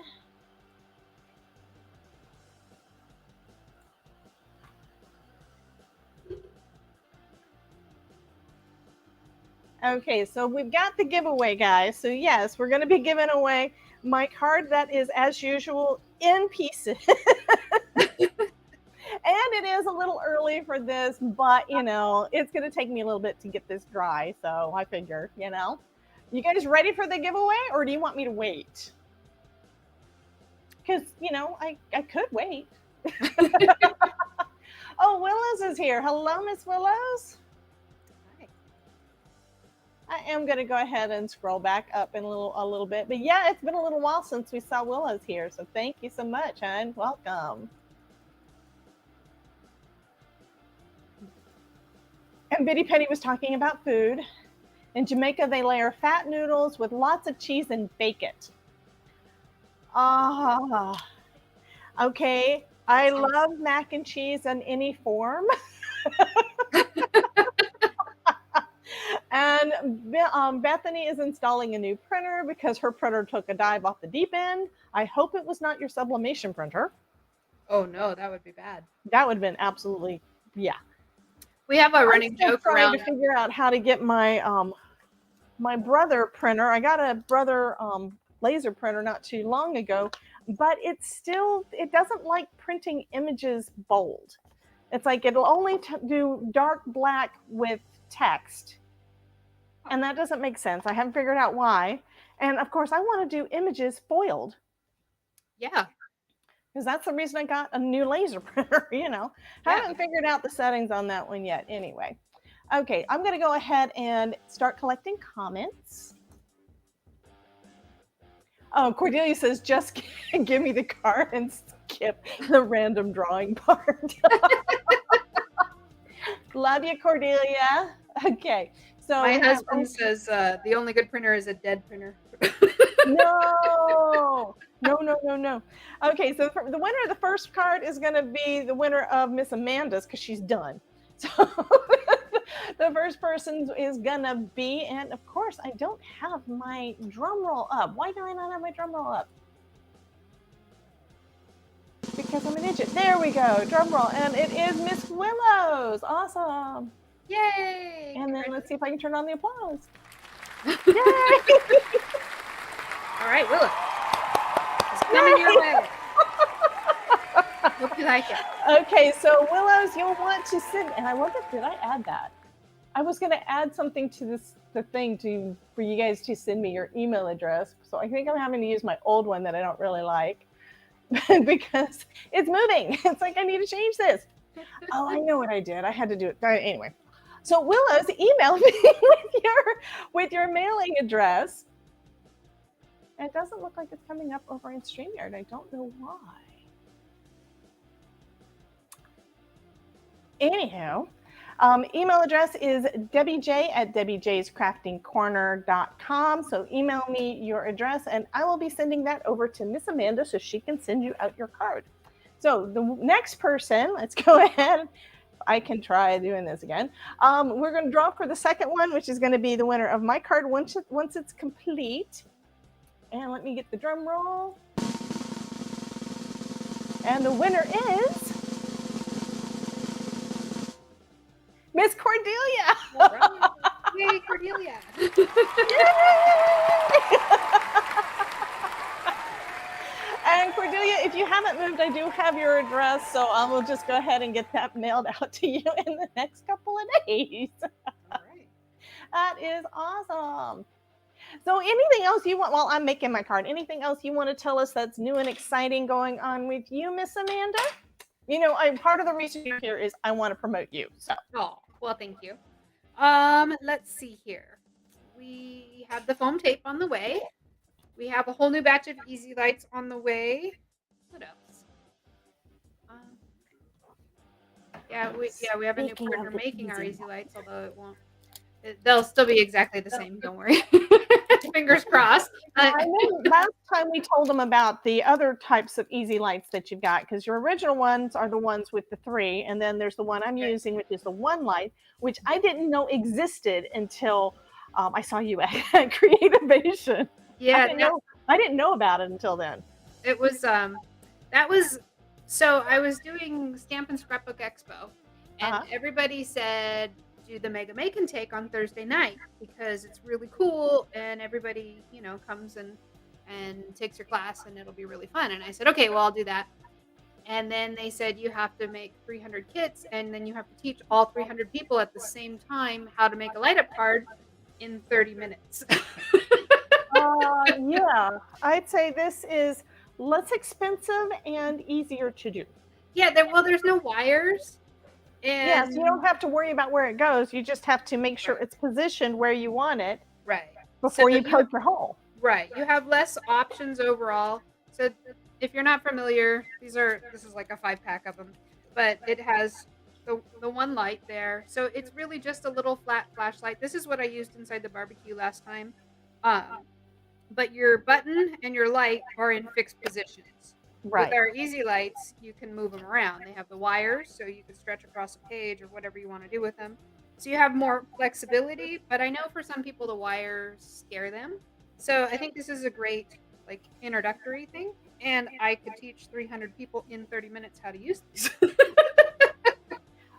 Okay, so we've got the giveaway, guys. So yes, we're going to be giving away my card that is, as usual, in pieces. And it is a little early for this, but it's going to take me a little bit to get this dry. So I figure, you guys ready for the giveaway, or do you want me to wait? Because, I could wait. Oh, Willows is here. Hello, Miss Willows. Hi. I am going to go ahead and scroll back up in a little bit. But yeah, it's been a little while since we saw Willows here. So thank you so much, hon. Welcome. And Biddy Penny was talking about food. In Jamaica, they layer fat noodles with lots of cheese and bake it. Ah, okay. I love mac and cheese in any form. And Bethany is installing a new printer because her printer took a dive off the deep end. I hope it was not your sublimation printer. Oh no, that would be bad. That would have been absolutely, yeah. We have a running joke trying around to figure out how to get my my brother printer. I got a brother laser printer not too long ago, but it doesn't like printing images bold. It's like it'll only do dark black with text. And that doesn't make sense. I haven't figured out why. And of course, I want to do images foiled. Yeah. Because that's the reason I got a new laser printer, Haven't figured out the settings on that one yet anyway. Okay, I'm going to go ahead and start collecting comments. Oh, Cordelia says, just give me the card and skip the random drawing part. Love you, Cordelia. Okay. So my husband says the only good printer is a dead printer. No. Okay, so the winner of the first card is going to be the winner of Miss Amanda's because she's done. So the first person is going to be, and of course, I don't have my drum roll up. Why do I not have my drum roll up? Because I'm an idiot. There we go, drum roll. And it is Miss Willows. Awesome. Yay! And then let's see if I can turn on the applause. Yay! All right, Willow. It's coming your way. Hope you like it. Okay, so Willows, you'll want to send, and I wonder, did I add that? I was going to add something to the thing for you guys to send me your email address. So I think I'm having to use my old one that I don't really like because it's moving. It's like I need to change this. Oh, I know what I did. I had to do it anyway. So Willows, email me with your mailing address. It doesn't look like it's coming up over in StreamYard. I don't know why. Anyhow, email address is debbiej@debbiejscraftingcorner.com. So email me your address and I will be sending that over to Miss Amanda so she can send you out your card. So the next person, let's go ahead. I can try doing this again. We're going to draw for the second one, which is going to be the winner of my card once it's complete. And let me get the drum roll. And the winner is Miss Cordelia. All right. Yay, Cordelia. Yay! And Cordelia, if you haven't moved, I do have your address, so I will just go ahead and get that mailed out to you in the next couple of days. All right. That is awesome. So anything else you want, while I'm making my card, anything else you want to tell us that's new and exciting going on with you, Miss Amanda? Part of the reason you're here is I want to promote you. So. Oh, well, thank you. Let's see here. We have the foam tape on the way. We have a whole new batch of easy lights on the way. What else? We have a new partner making our easy lights, although it won't. They'll still be exactly the same. Don't worry. Fingers crossed. I know last time we told them about the other types of easy lights that you've got, because your original ones are the ones with the 3, and then there's the one I'm using, which is the 1 light, which I didn't know existed until I saw you at Creativation. Yeah, I didn't know about it until then. It was I was doing Stamp and Scrapbook Expo, and everybody said do the Mega Make and Take on Thursday night because it's really cool and everybody, comes and takes your class and it'll be really fun. And I said, okay, well, I'll do that. And then they said you have to make 300 kits and then you have to teach all 300 people at the same time how to make a light up card in 30 minutes. Yeah, I'd say this is less expensive and easier to do. Yeah, there's no wires. Yes, And you don't have to worry about where it goes. You just have to make sure it's positioned where you want it right. before So you poke your hole. Right. You have less options overall. So if you're not familiar, this is like a 5-pack of them, but it has the one light there. So it's really just a little flat flashlight. This is what I used inside the barbecue last time. But your button and your light are in fixed positions. Right. With our easy lights, you can move them around. They have the wires, so you can stretch across a page or whatever you want to do with them. So you have more flexibility, but I know for some people the wires scare them. So I think this is a great introductory thing, and I could teach 300 people in 30 minutes how to use these.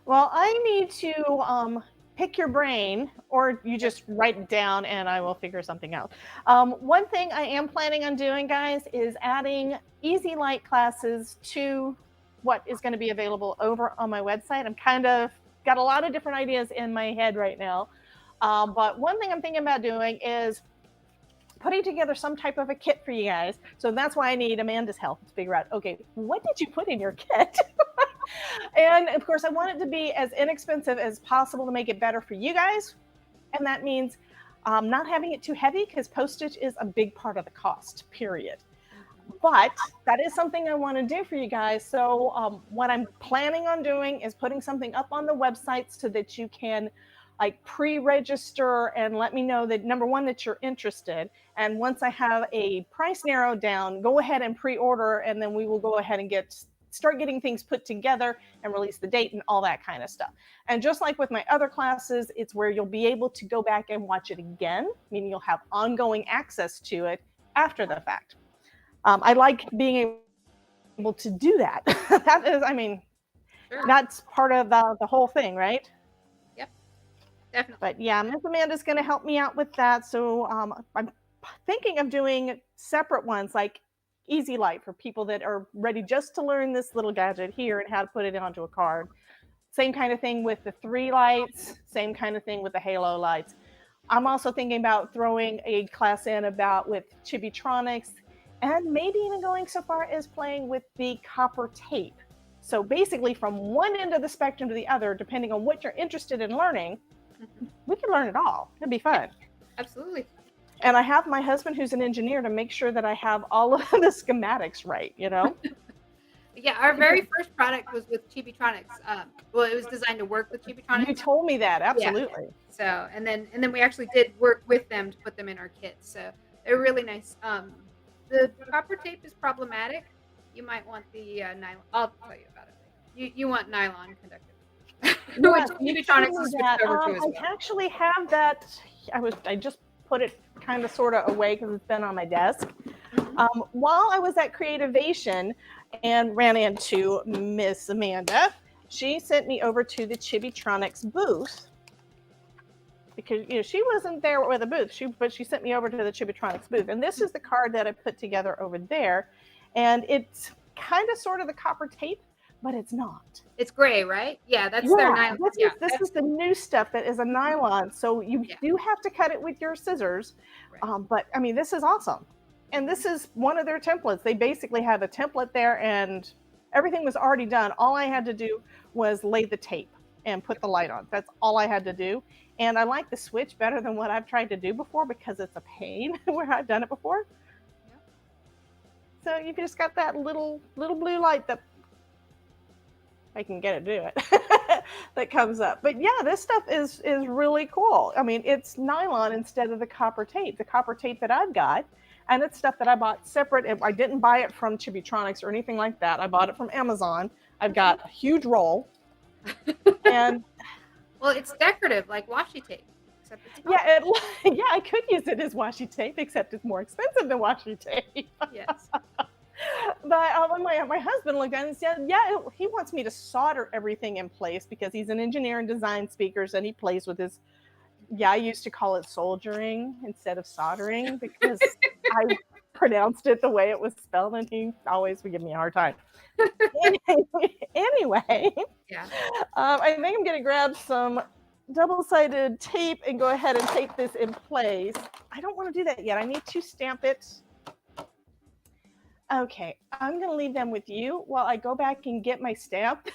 Well, I need to pick your brain, or you just write it down and I will figure something out. One thing I am planning on doing, guys, is adding easy light classes to what is going to be available over on my website. I'm kind of got a lot of different ideas in my head right now. But one thing I'm thinking about doing is putting together some type of a kit for you guys. So that's why I need Amanda's help to figure out, okay, what did you put in your kit? And of course, I want it to be as inexpensive as possible to make it better for you guys. And that means not having it too heavy, because postage is a big part of the cost, period. But that is something I want to do for you guys. So what I'm planning on doing is putting something up on the website so that you can pre-register and let me know that, number one, that you're interested. And once I have a price narrowed down, go ahead and pre-order, and then we will go ahead and start getting things put together and release the date and all that kind of stuff. And just like with my other classes, it's where you'll be able to go back and watch it again, meaning you'll have ongoing access to it after the fact. I like being able to do that. That is, sure. That's part of the whole thing, right? Yep, definitely. But yeah, Miss Amanda's going to help me out with that. So I'm thinking of doing separate ones, like Easy Light, for people that are ready just to learn this little gadget here and how to put it onto a card. Same kind of thing with the 3 lights, same kind of thing with the halo lights. I'm also thinking about throwing a class in with Chibitronics, and maybe even going so far as playing with the copper tape. So basically from one end of the spectrum to the other, depending on what you're interested in learning, we can learn it all. It'd be fun. Absolutely. And I have my husband, who's an engineer, to make sure that I have all of the schematics right, Yeah, our very first product was with Chibitronics. Well, it was designed to work with Chibitronics. You told me that, absolutely. Yeah. So, and then we actually did work with them to put them in our kits. So they're really nice. The copper tape is problematic. You might want the nylon. I'll tell you about it. You want nylon conductive. No, Chibitronics is switched over to as well. I actually have that. I just put it kind of sort of away because it's been on my desk. While I was at Creativation and ran into Miss Amanda, she sent me over to the Chibitronics booth, because she wasn't there with a booth, but she sent me over to the Chibitronics booth. And this is the card that I put together over there. And it's kind of sort of the copper tape, but it's not. It's gray, right? Yeah, that's their nylon. This is the new stuff that is a nylon. So you do have to cut it with your scissors. Right. But this is awesome. And this is one of their templates. They basically have a template there and everything was already done. All I had to do was lay the tape and put the light on. That's all I had to do. And I like the switch better than what I've tried to do before, because it's a pain where I've done it before. Yeah. So you've just got that little blue light that I can get it to do it that comes up. But yeah, this stuff is really cool. It's nylon instead of the copper tape. The copper tape that I've got, and it's stuff that I bought separate. I didn't buy it from Chibitronics or anything like that. I bought it from Amazon. I've got a huge roll. And well, it's decorative, like washi tape. Except it's I could use it as washi tape, except it's more expensive than washi tape. Yes. But when my husband looked at it and said, yeah, he wants me to solder everything in place because he's an engineer and design speakers and he plays with his, I used to call it soldiering instead of soldering because I pronounced it the way it was spelled and he always would give me a hard time. Anyway, Yeah. I think I'm going to grab some double-sided tape and go ahead and tape this in place. I don't want to do that yet. I need to stamp it. Okay, I'm going to leave them with you while I go back and get my stamp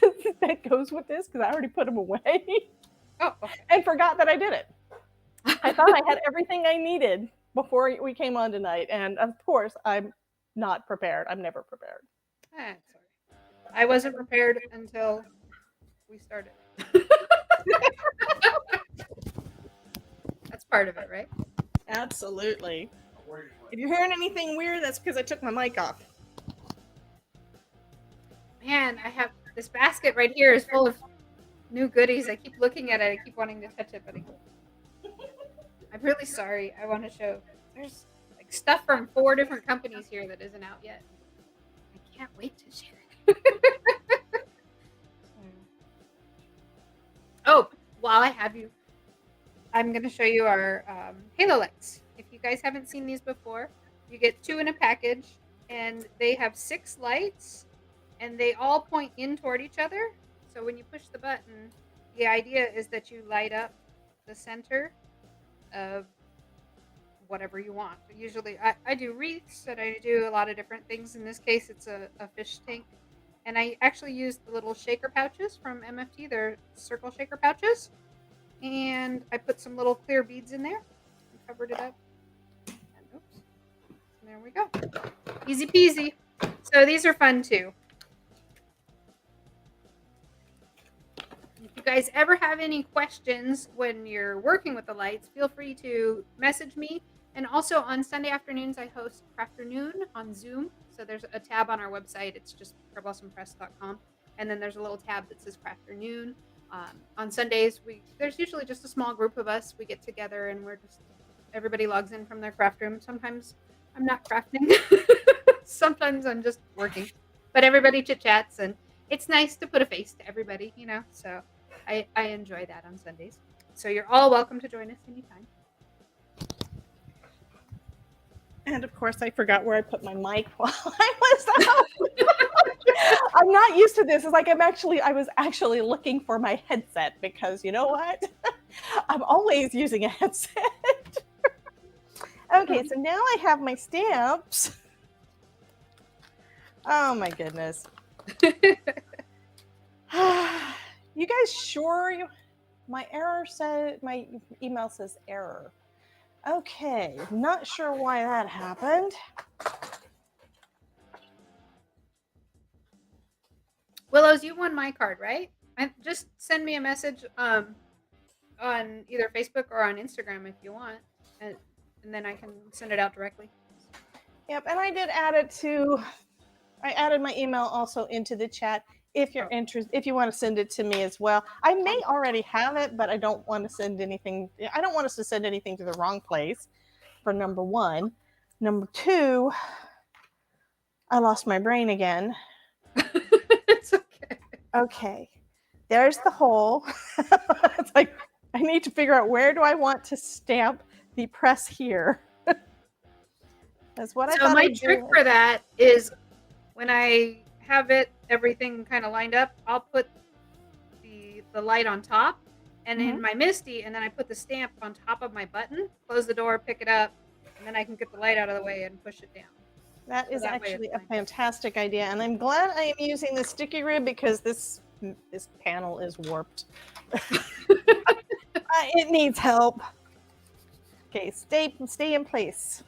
that goes with this because I already put them away. Oh, okay. And forgot that I did it. I thought I had everything I needed before we came on tonight. And of course, I'm not prepared. I'm never prepared. Sorry. I wasn't prepared until we started. That's part of it, right? Absolutely. If you're hearing anything weird, that's because I took my mic off. Man, I have this basket right here is full of new goodies. I keep looking at it. I keep wanting to touch it, but I'm really sorry. I want to show. There's like stuff from 4 different companies here that isn't out yet. I can't wait to share it. Oh, while I have you, I'm going to show you our halo lights. If you guys haven't seen these before, you get 2 in a package, and they have 6 lights, and they all point in toward each other. So when you push the button, the idea is that you light up the center of whatever you want. Usually, I do wreaths, and I do a lot of different things. In this case, it's a fish tank. And I actually used the little shaker pouches from MFT. They're circle shaker pouches. And I put some little clear beads in there and covered it up. And oops. And there we go. Easy peasy. So these are fun too. If you guys ever have any questions when you're working with the lights, feel free to message me. And also on Sunday afternoons, I host Crafternoon on Zoom. So there's a tab on our website. It's just pearblossompress.com. And then there's a little tab that says Crafternoon. On Sundays, there's usually just a small group of us. We get together and everybody logs in from their craft room. Sometimes I'm not crafting. Sometimes I'm just working. But everybody chit-chats, and it's nice to put a face to everybody, you know. So I enjoy that on Sundays. So you're all welcome to join us anytime. And of course, I forgot where I put my mic while I was out. I'm not used to this. It's like I was actually looking for my headset because you know what? I'm always using a headset. Okay, so now I have my stamps. Oh my goodness. You guys sure? My email says error. Okay, not sure why that happened. Willows, you won my card, right? Just send me a message on either Facebook or on Instagram if you want, and then I can send it out directly. Yep, and I did add I added my email also into the chat if you're interested, if you want to send it to me as well. I may already have it, but I don't want to send anything. I don't want us to send anything to the wrong place, for number one. Number two, I lost my brain again. It's okay. Okay, there's the hole. It's like, I need to figure out where do I want to stamp the press here. That's what I thought. So my trick for that is when I have everything kind of lined up, I'll put the light on top and in my MISTI, and then I put the stamp on top of my button, close the door, pick it up, and then I can get the light out of the way and push it down. That is actually a fantastic idea, and I'm glad I am using the sticky rib because this panel is warped. It needs help. Okay, stay in place.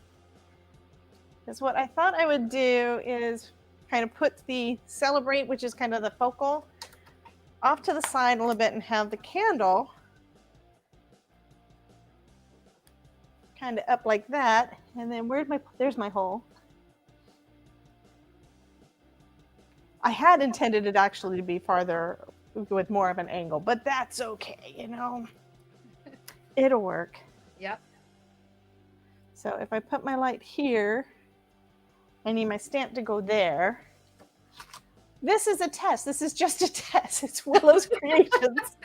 Because what I thought I would do is kind of put the Celebrate, which is kind of the focal, off to the side a little bit and have the candle kind of up like that. And then there's my hole. I had intended it actually to be farther with more of an angle, but that's okay, you know. It'll work. Yep. So if I put my light here, I need my stamp to go there. This is a test. This is just a test. It's Willow's Creations.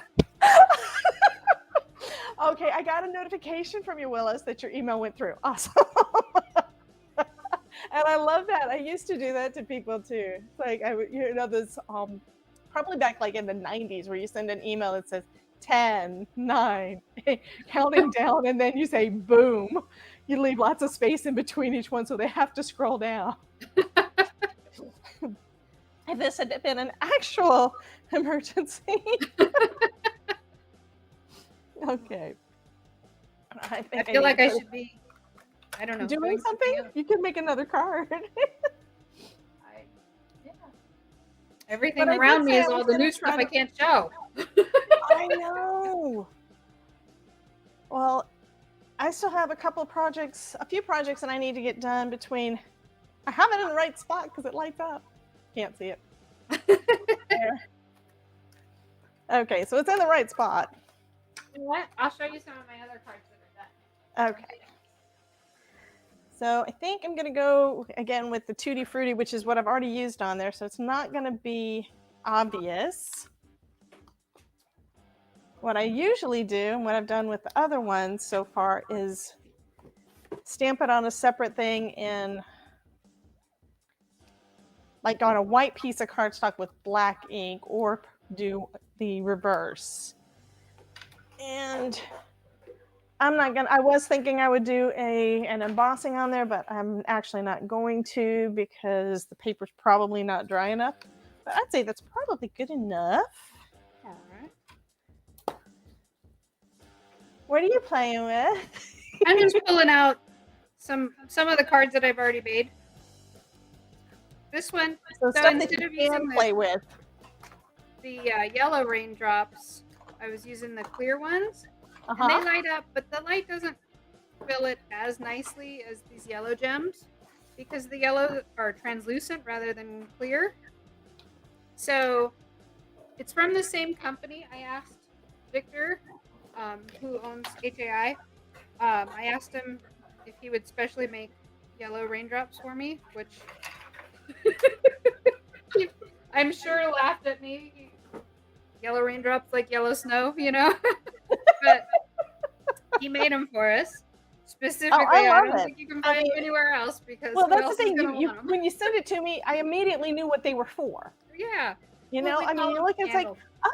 Okay, I got a notification from you, Willis, that your email went through. Awesome. And I love that. I used to do that to people too. It's like this probably back like in the 90s where you send an email that says 10, 9, counting down, and then you say boom. You leave lots of space in between each one so they have to scroll down. If this had been an actual emergency. Okay. I feel like I should be, I don't know, doing something. You can make another card. Yeah. Everything around me is all the new stuff I can't show. I know. Well, I still have a few projects that I need to get done between. I have it in the right spot because it lights up. Can't see it. There. Okay, so it's in the right spot. You know what? I'll show you some of my other cards that are done. Okay. So I think I'm going to go again with the Tutti Frutti, which is what I've already used on there. So it's not going to be obvious. What I usually do, and what I've done with the other ones so far, is stamp it on a separate thing in, like on a white piece of cardstock with black ink, or do the reverse. And I was thinking I would do an embossing on there, but I'm actually not going to because the paper's probably not dry enough. But I'd say that's probably good enough. All right. What are you playing with? I'm just pulling out some of the cards that I've already made. This one, so stuff that you can play with. The yellow raindrops, I was using the clear ones. And they light up, but the light doesn't fill it as nicely as these yellow gems because the yellow are translucent rather than clear. So it's from the same company. I asked Victor, who owns HAI, I asked him if he would specially make yellow raindrops for me, which I'm sure laughed at me. Yellow raindrops like yellow snow, you know? But he made them for us specifically. I don't think you can find them anywhere else because that's the thing. When you sent it to me, I immediately knew what they were for. Yeah. You know, I mean, you look, it's like,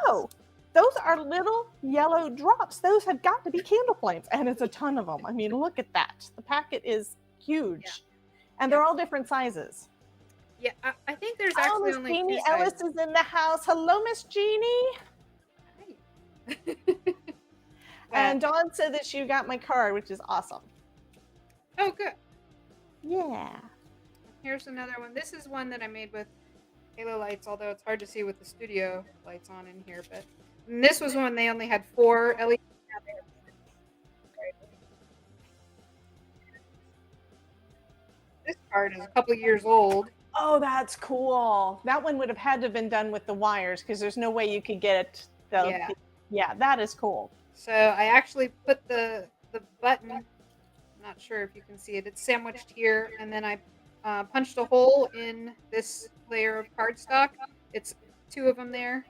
oh, those are little yellow drops. Those have got to be candle flames, and it's a ton of them. I mean, look at that. The packet is huge, and they're all different sizes. Yeah, I think there's actually only Jeannie Ellis is in the house. Hello, Miss Jeannie. Hi. And Dawn said that she got my card, which is awesome. Oh, good. Yeah. Here's another one. This is one that I made with halo lights, although it's hard to see with the studio lights on in here. But this was one they only had 4 LED. This card is a couple years old. Oh, that's cool. That one would have had to have been done with the wires because there's no way you could get it. Yeah, that is cool. So I actually put the button, I'm not sure if you can see it, it's sandwiched here, and then I punched a hole in this layer of cardstock. It's 2 of them there.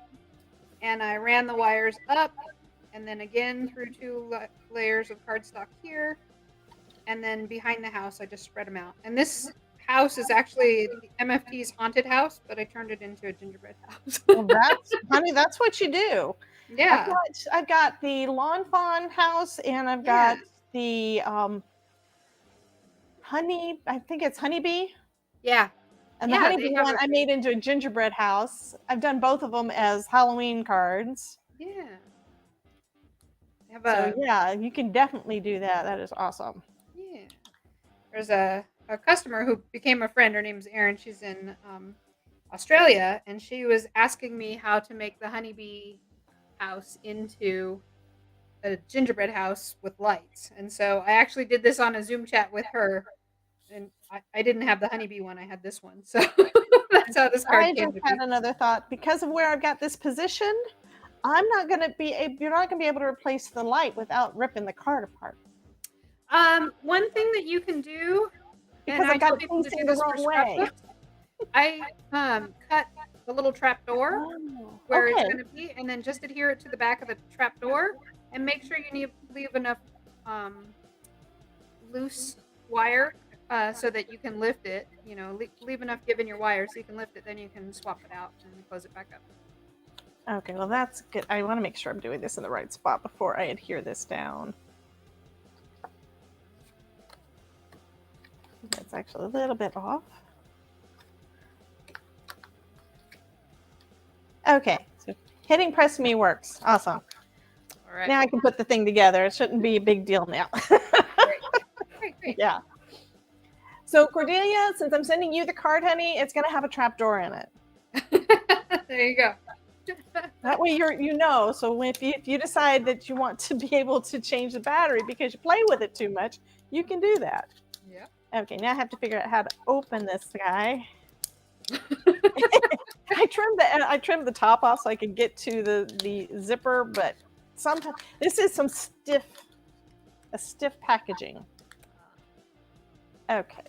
And I ran the wires up, and then again through 2 layers of cardstock here. And then behind the house, I just spread them out. And this house is actually MFT's haunted house, but I turned it into a gingerbread house. Well, honey, that's what you do. Yeah. I've got the Lawn Fawn house, and I've got the honey, I think it's honeybee. Yeah. And the honeybee one I made into a gingerbread house. I've done both of them as Halloween cards. Yeah. Yeah, you can definitely do that. That is awesome. Yeah. There's a customer who became a friend. Her name's Erin. She's in Australia, and she was asking me how to make the honeybee house into a gingerbread house with lights. And so I actually did this on a Zoom chat with her, and I didn't have the honeybee one. I had this one. So that's how this card came to be. I just had another thought. Because of where I've got this positioned, you're not going to be able to replace the light without ripping the card apart. One thing that you can do And Because I I've got tell it people to do facing the this for wrong way. scrapbooks. I cut a little trap door Oh, where it's okay. going to be, and then just adhere it to the back of the trap door, and make sure you leave enough um, loose wire so that you can lift it. You know, leave enough give in your wire so you can lift it. Then you can swap it out and close it back up. Okay, well that's good. I want to make sure I'm doing this in the right spot before I adhere this down. That's actually a little bit off. Okay, so hitting press me works. Awesome. All right. Now I can put the thing together. It shouldn't be a big deal now. Great. Yeah. So Cordelia, since I'm sending you the card, honey, it's gonna have a trap door in it. There you go. That way you know. So if you decide that you want to be able to change the battery because you play with it too much, you can do that. Yeah. Okay, now I have to figure out how to open this guy. I trimmed the top off so I could get to the zipper, but sometimes this is a stiff packaging. Okay.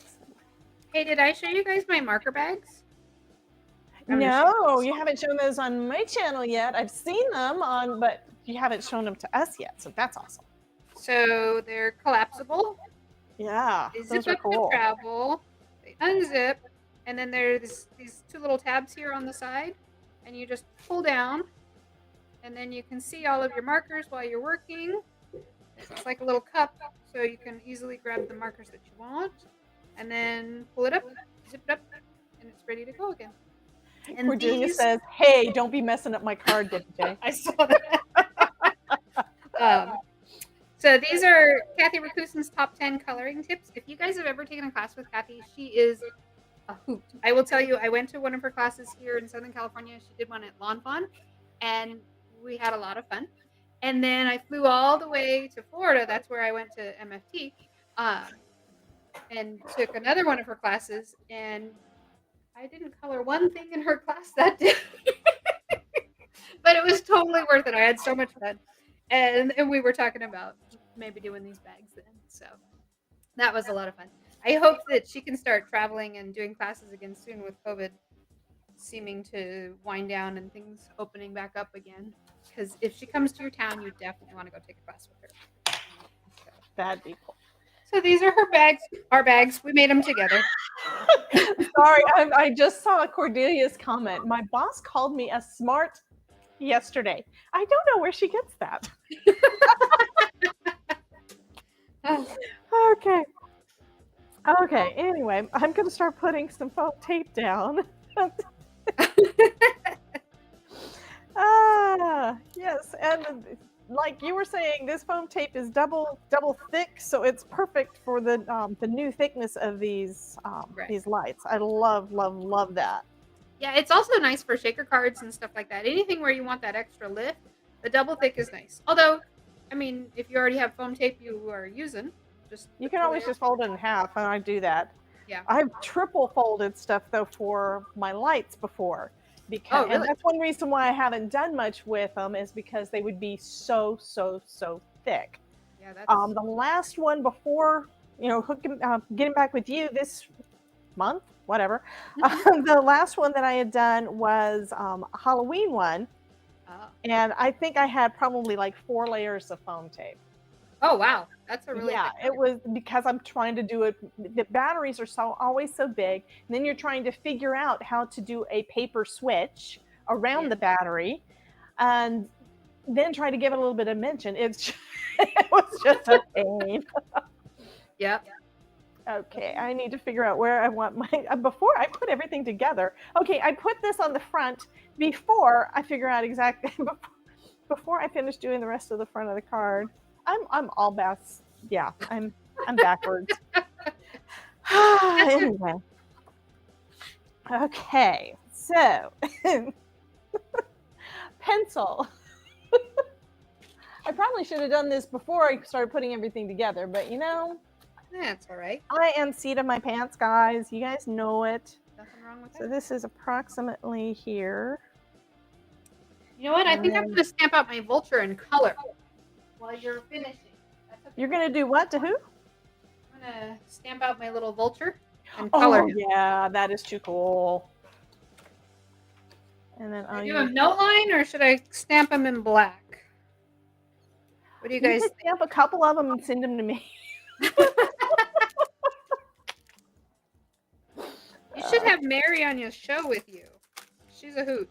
Hey, did I show you guys my marker bags? No, you haven't shown those on my channel yet. I've seen them but you haven't shown them to us yet, so that's awesome. So they're collapsible. Yeah, They those zip are up cool. to travel. They unzip, and then there's these two little tabs here on the side, and you just pull down, and then you can see all of your markers while you're working. It's like a little cup, so you can easily grab the markers that you want, and then pull it up, zip it up, and it's ready to go again. And Cordelia these, says, "Hey, don't be messing up my card, DJ." I saw that. So these are Kathy Rakusin's top 10 coloring tips. If you guys have ever taken a class with Kathy, she is a hoot. I will tell you, I went to one of her classes here in Southern California. She did one at Lawn Fawn, and we had a lot of fun. And then I flew all the way to Florida. That's where I went to MFT, and took another one of her classes. And I didn't color one thing in her class that day, but it was totally worth it. I had so much fun. And we were talking about maybe doing these bags then. So that was a lot of fun. I hope that she can start traveling and doing classes again soon with COVID seeming to wind down and things opening back up again. Because if she comes to your town, you definitely want to go take a class with her. So, That'd be cool. so these are her bags, our bags. We made them together. Sorry, I just saw Cordelia's comment. My boss called me a smart yesterday. I don't know where she gets that. Okay. Okay, anyway, I'm going to start putting some foam tape down. Yes, and like you were saying, this foam tape is double thick, so it's perfect for the new thickness of these lights. I love that. Yeah, it's also nice for shaker cards and stuff like that. Anything where you want that extra lift, the double thick is nice. Although, I mean, if you already have foam tape you are using, you can always just fold it in half, and I do that. Yeah. I've triple folded stuff though for my lights before, because and that's one reason why I haven't done much with them is because they would be so thick. Yeah, that's the last one before getting back with you this month, whatever. The last one that I had done was a Halloween one, and I think I had probably like 4 layers of foam tape. Oh wow, that's a really it was because I'm trying to do it. The batteries are always so big, and then you're trying to figure out how to do a paper switch around the battery, and then try to give it a little bit of dimension. It was just a pain. Yep. Okay, I need to figure out where I want my before I put everything together. Okay, I put this on the front before I figure out exactly before I finish doing the rest of the front of the card. I'm all bass. Yeah, I'm backwards. Anyway. Okay, so pencil. I probably should have done this before I started putting everything together, but that's all right. I am seat of my pants, guys. You guys know it. Nothing wrong with that. So this is approximately here. You know what? I think I'm going to stamp out my vulture in color while you're finishing. You're going to do what to who? I'm going to stamp out my little vulture and color Oh him. yeah, that is too cool. And then Should I do him no line, or should I stamp him in black? What do you you guys could think? stamp a couple of them and send them to me. You should have Mary on your show with you. She's a hoot.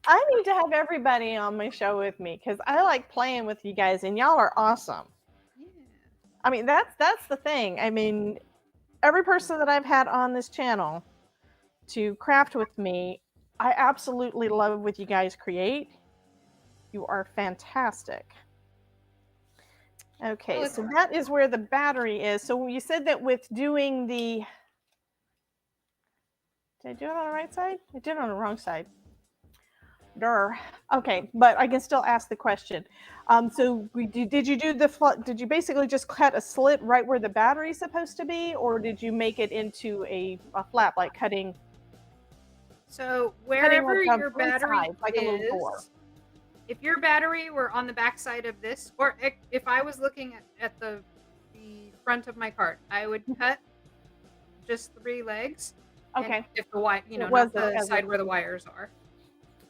I need to have everybody on my show with me because I like playing with you guys, and y'all are awesome. Yeah. I mean, that's the thing. I mean, every person that I've had on this channel to craft with me, I absolutely love what you guys create. You are fantastic. Okay, Well, so that is where the battery is. So you said that with doing the, did I do it on the right side? I did it on the wrong side. Durr. Okay, but I can still ask the question. So did you do did you basically just cut a slit right where the battery is supposed to be, or did you make it into a flap, like cutting? So Cutting wherever like your three battery sides, like a little door. if your battery were on the back side of this, or if I was looking at the front of my cart, I would cut just 3 legs. Okay. And if the wire, It not the side where the wires are.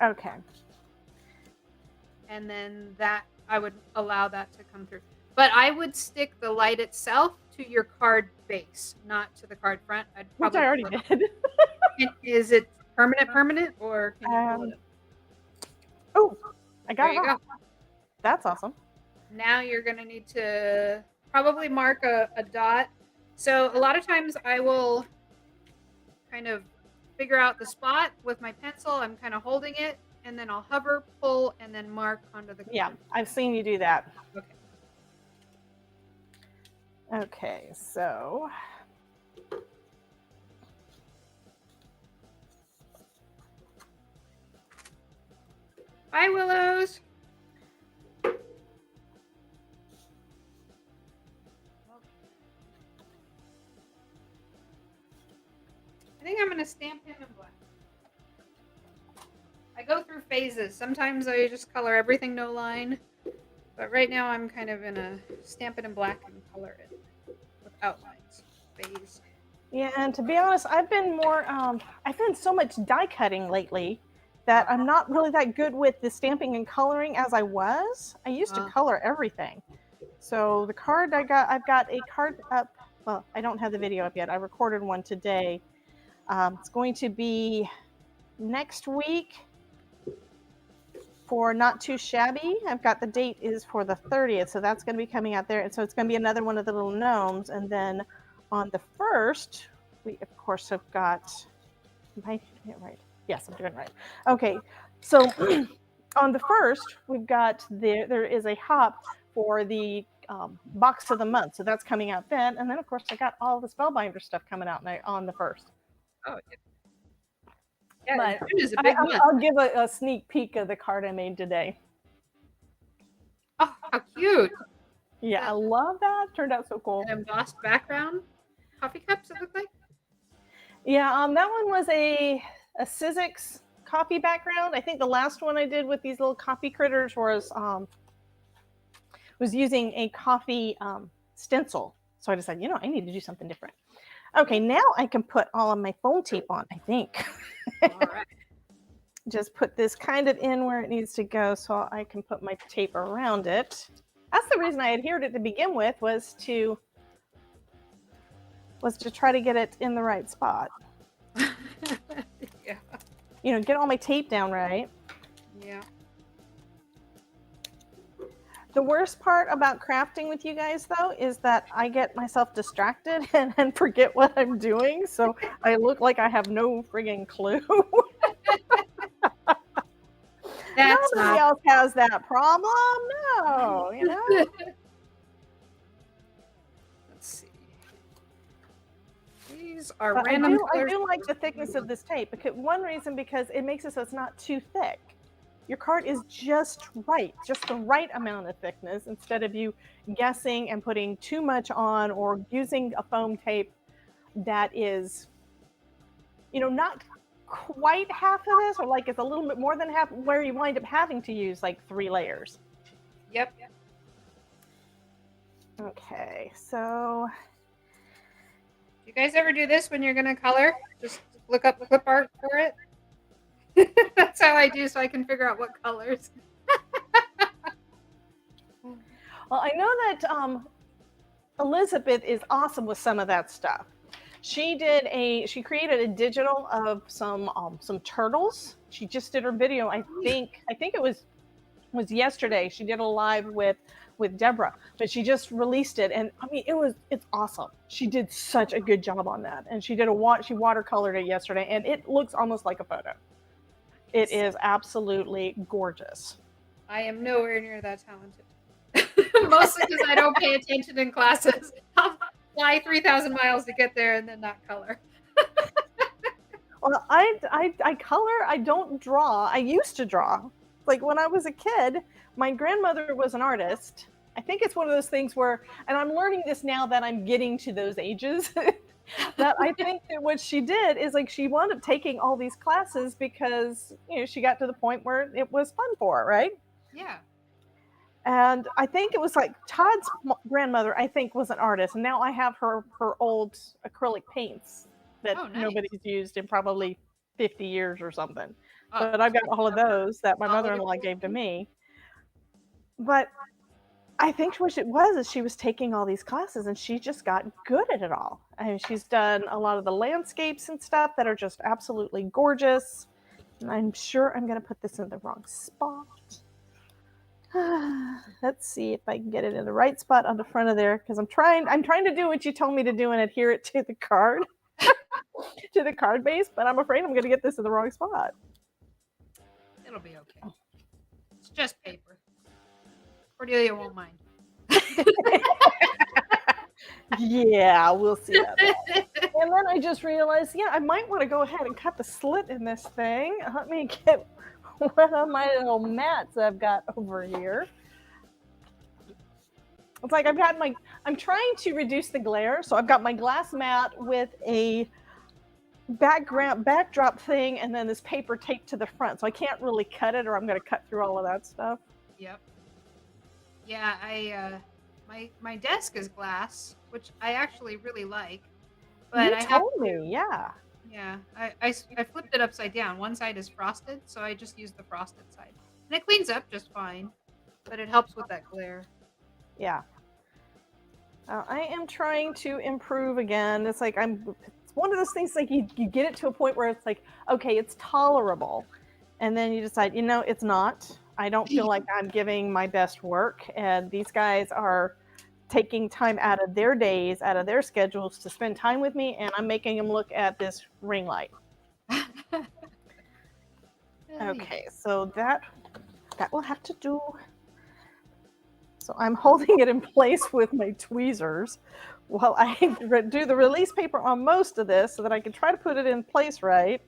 Okay. And then that I would allow that to come through. But I would stick the light itself to your card base, not to the card front. Which I already did. Is it permanent, or can you pull it up? Oh, I got There it you off. go. That's awesome. Now you're going to need to probably mark a dot. So a lot of times I will kind of figure out the spot with my pencil. I'm kind of holding it, and then I'll hover, pull, and then mark onto the card. Yeah, I've seen you do that. Okay. Okay, so Bye, Willows. I think I'm going to stamp him in black. I go through phases. Sometimes I just color everything no line. But right now I'm kind of in a stamp it in black and color it with outlines phase. yeah, and to be honest, I've been more, I've done so much die cutting lately that I'm not really that good with the stamping and coloring as I was. I used to color everything. So the card I've got a card up. Well, I don't have the video up yet. I recorded one today. It's going to be next week for Not Too Shabby. I've got the date is for the 30th, so that's going to be coming out there. And so it's going to be another one of the little gnomes. And then on the 1st, we of course have got, am I doing it right? Yes, I'm doing it right. Okay, so on the 1st, we've got there is a hop for the box of the month. So that's coming out then. And then of course I got all the Spellbinder stuff coming out on the 1st. Oh, yeah. But June is a big month. I'll give a sneak peek of the card I made today. Oh, how cute. Yeah, I love that. Turned out so cool. An embossed background. Coffee cups, it looked like? Yeah, that one was a Sizzix coffee background. I think the last one I did with these little coffee critters was using a coffee stencil. So I decided, I need to do something different. Okay, now I can put all of my foam tape on, I think. All right. Just put this kind of in where it needs to go so I can put my tape around it. That's the reason I adhered it to begin with, was to try to get it in the right spot. Yeah. Get all my tape down right. Yeah. The worst part about crafting with you guys, though, is that I get myself distracted and forget what I'm doing, so I look like I have no friggin' clue. Nobody else has that problem. No, Let's see. These are but random I do like the thickness of this tape. Because it makes it so it's not too thick. Your card is just right, just the right amount of thickness, instead of you guessing and putting too much on, or using a foam tape that is, not quite half of this, or like it's a little bit more than half, where you wind up having to use like 3 layers. Yep. Okay, so you guys ever do this when you're gonna color? Just look up clip art for it. That's how I do, so I can figure out what colors. Well, I know that Elizabeth is awesome with some of that stuff. She created a digital of some turtles. She just did her video. I think it was yesterday. She did a live with Deborah, but she just released it, and I mean it's awesome. She did such a good job on that, and she watercolored it yesterday, and it looks almost like a photo. It is absolutely gorgeous. I am nowhere near that talented. Mostly because I don't pay attention in classes. I'll fly 3,000 miles to get there and then not color. Well, I color. I don't draw. I used to draw. Like when I was a kid, my grandmother was an artist. I think it's one of those things where, and I'm learning this now that I'm getting to those ages, that I think that what she did is like she wound up taking all these classes because, you know, she got to the point where it was fun for her, right? Yeah. And I think it was like Todd's grandmother, I think, was an artist. And now I have her old acrylic paints that nobody's used in probably 50 years or something. But I've got all of those that my mother-in-law gave to me. But I think what it was is she was taking all these classes and she just got good at it all. I mean, she's done a lot of the landscapes and stuff that are just absolutely gorgeous. And I'm sure I'm going to put this in the wrong spot. Let's see if I can get it in the right spot on the front of there, because I'm trying to do what you told me to do and adhere it to the card, to the card base, but I'm afraid I'm going to get this in the wrong spot. It'll be okay. It's just paper. Cordelia won't mind. Yeah, we'll see about that. And then I just realized, yeah, I might want to go ahead and cut the slit in this thing. Let me get one of my little mats I've got over here. It's like I'm trying to reduce the glare, so I've got my glass mat with a backdrop thing, and then this paper taped to the front, so I can't really cut it, or I'm going to cut through all of that stuff. Yep. Yeah, my desk is glass, which I actually really like. But you told me, yeah. Yeah, I flipped it upside down. One side is frosted, so I just used the frosted side. And it cleans up just fine, but it helps with that glare. Yeah. I am trying to improve again. It's like it's one of those things like you get it to a point where it's like, okay, it's tolerable. And then you decide, it's not. I don't feel like I'm giving my best work. And these guys are taking time out of their days, out of their schedules to spend time with me, and I'm making them look at this ring light. Okay, so that will have to do. So I'm holding it in place with my tweezers while I do the release paper on most of this so that I can try to put it in place right.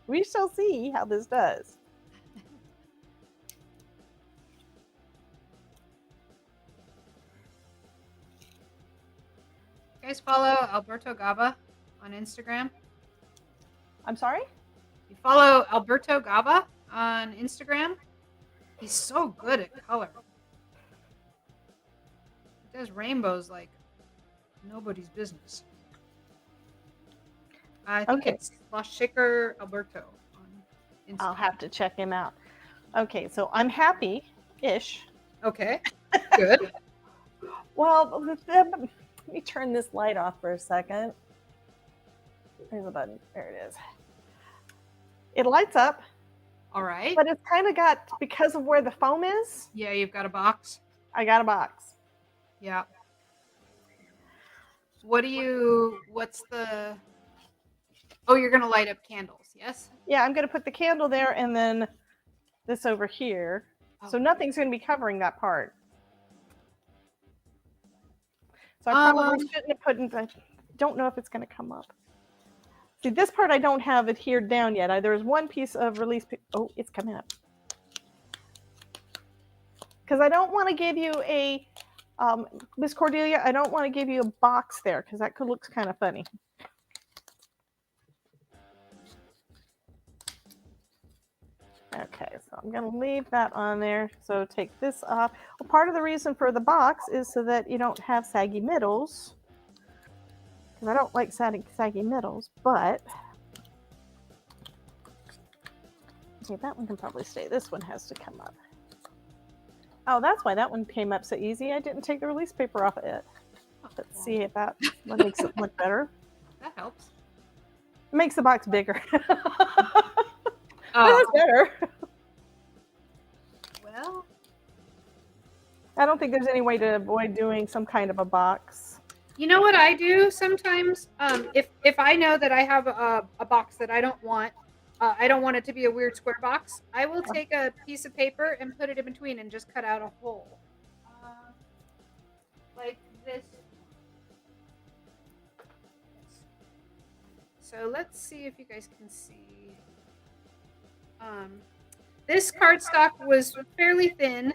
We shall see how this does. You guys follow Alberto Gava on Instagram? I'm sorry? You follow Alberto Gava on Instagram? He's so good at color. He does rainbows like nobody's business. I think it's Lost Shaker Alberto on Instagram. I'll have to check him out. Okay, so I'm happy-ish. Okay, good. Well, let me turn this light off for a second. There's a button. There it is. It lights up. All right. But it's kind of got, because of where the foam is. Yeah, you've got a box. I got a box. Yeah. What's the... Oh, you're going to light up candles, yes? Yeah, I'm going to put the candle there and then this over here. Oh. So nothing's going to be covering that part. So I probably shouldn't have put in, I don't know if it's going to come up. See, this part I don't have adhered down yet. There's one piece of release. Oh, it's coming up. Because I don't want to give you a, Miss Cordelia, I don't want to give you a box there because that looks kind of funny. Okay, so I'm going to leave that on there. So take this off. Well, part of the reason for the box is so that you don't have saggy middles. because I don't like saggy middles, but okay, that one can probably stay. This one has to come up. Oh, that's why that one came up so easy. I didn't take the release paper off of it. Let's see if that one makes it look better. That helps. It makes the box bigger. Oh, That's better. well, I don't think there's any way to avoid doing some kind of a box. you know what I do sometimes? If I know that I have a box that I don't want it to be a weird square box, I will take a piece of paper and put it in between and just cut out a hole. Like this. So let's see if you guys can see. This cardstock was fairly thin,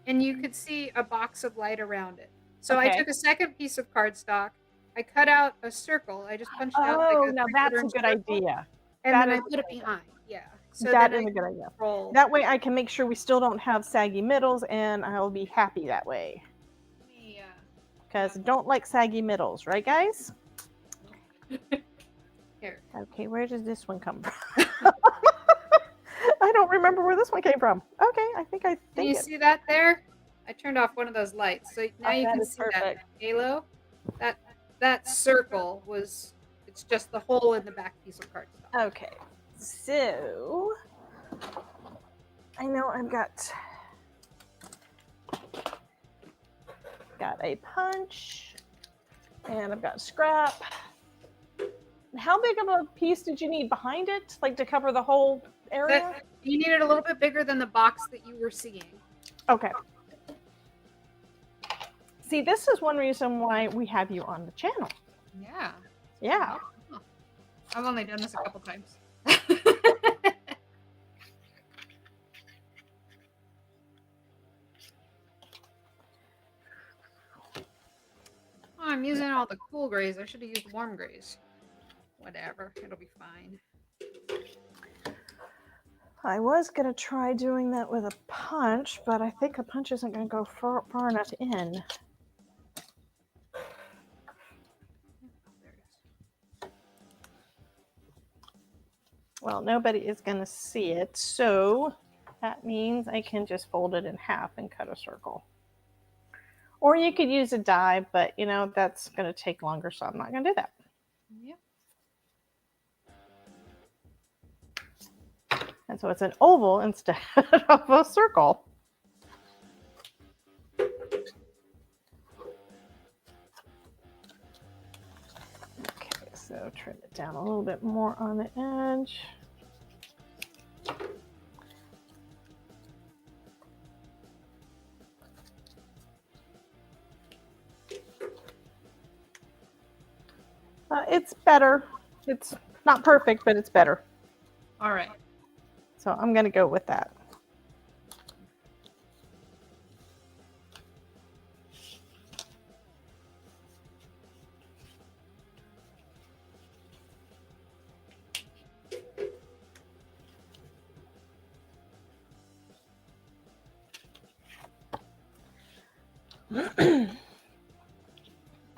and you could see a box of light around it. So I took a second piece of cardstock. I cut out a circle. I just punched out like Oh, a now that's a good circle, idea. and That then I is put it behind. Yeah. So that then is I a good idea. roll. That way I can make sure we still don't have saggy middles, and I'll be happy that way. Yeah. Because I don't like saggy middles, right, guys? Here. Okay, where does this one come from? I don't remember where this one came from. Okay, I think Can you see that there? I turned off one of those lights, so now you can see that halo. That circle was. It's just the hole in the back piece of cardstock. Okay, so I know I've got a punch, and I've got scrap. How big of a piece did you need behind it, like to cover the whole area? You need it a little bit bigger than the box that you were seeing. Okay. See, this is one reason why we have you on the channel. Yeah. Yeah. I've only done this a couple times. Oh, I'm using all the cool grays. I should have used warm grays. Whatever. It'll be fine. I was going to try doing that with a punch, but I think a punch isn't going to go far enough in. Well, nobody is going to see it, so that means I can just fold it in half and cut a circle. Or you could use a die, but you know, that's going to take longer, so I'm not going to do that. Yep. And so it's an oval instead of a circle. Okay, so trim it down a little bit more on the edge. It's better. It's not perfect, but it's better. All right. So I'm going to go with that.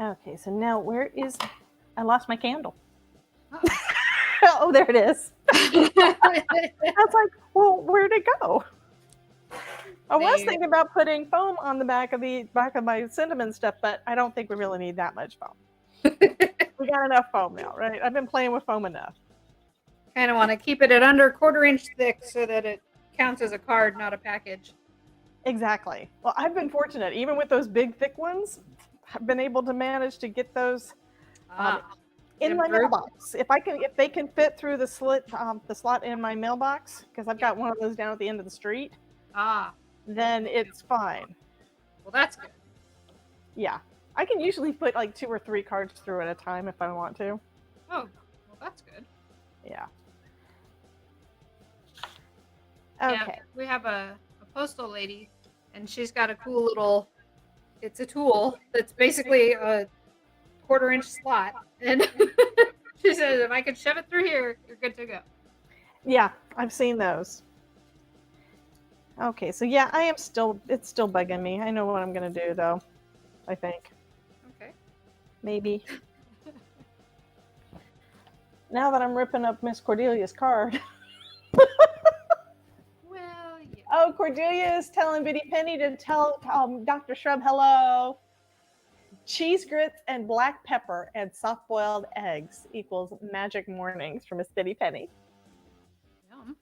Okay, so now where is... I lost my candle. Oh, there it is. I was like, well, where'd it go? I was thinking about putting foam on the back of my cinnamon stuff, but I don't think we really need that much foam. We got enough foam now, right? I've been playing with foam enough. Kind of want to keep it at under 1/4 inch thick so that it counts as a card, not a package. Exactly. Well, I've been fortunate. Even with those big, thick ones, I've been able to manage to get those in my mailbox. If they can fit through the slot in my mailbox, because I've got one of those down at the end of the street. Then it's fine. Well, that's good. Yeah, I can usually put like 2 or 3 cards through at a time if I want to. Oh, well, that's good. Yeah. Okay. Yeah, we have a postal lady, and she's got a cool little. It's a tool that's basically a 1/4 inch slot, and she says, "If I could shove it through here, you're good to go." Yeah, I've seen those. Okay, so yeah, it's still bugging me. I know what I'm gonna do though. I think. Okay. Maybe. Now that I'm ripping up Miss Cordelia's card. Well, yeah. Oh, Cordelia is telling Bitty Penny to tell Dr. Shrub hello. Cheese grits and black pepper and soft-boiled eggs equals magic mornings for Miss Bitty Penny. Yum.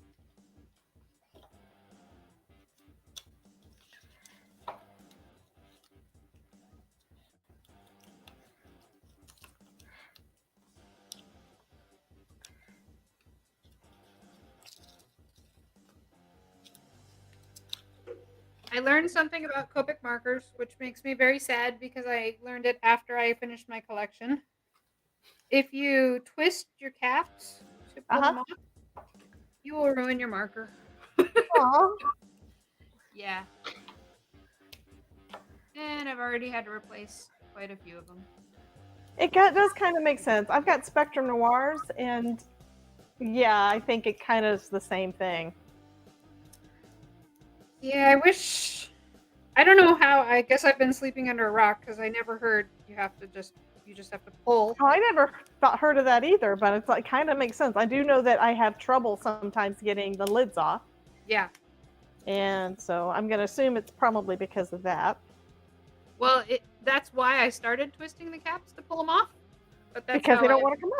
I learned something about Copic markers, which makes me very sad because I learned it after I finished my collection. If you twist your caps to pull them off, you will ruin your marker. Aw. Yeah. And I've already had to replace quite a few of them. It does kind of make sense. I've got Spectrum Noirs, and yeah, I think it kind of is the same thing. Yeah, I wish. I don't know how. I guess I've been sleeping under a rock because I never heard you just have to pull. Oh, I never heard of that either, but it's like kind of makes sense. I do know that I have trouble sometimes getting the lids off. Yeah. And so I'm going to assume it's probably because of that. Well, that's why I started twisting the caps to pull them off. But that's because they don't want to come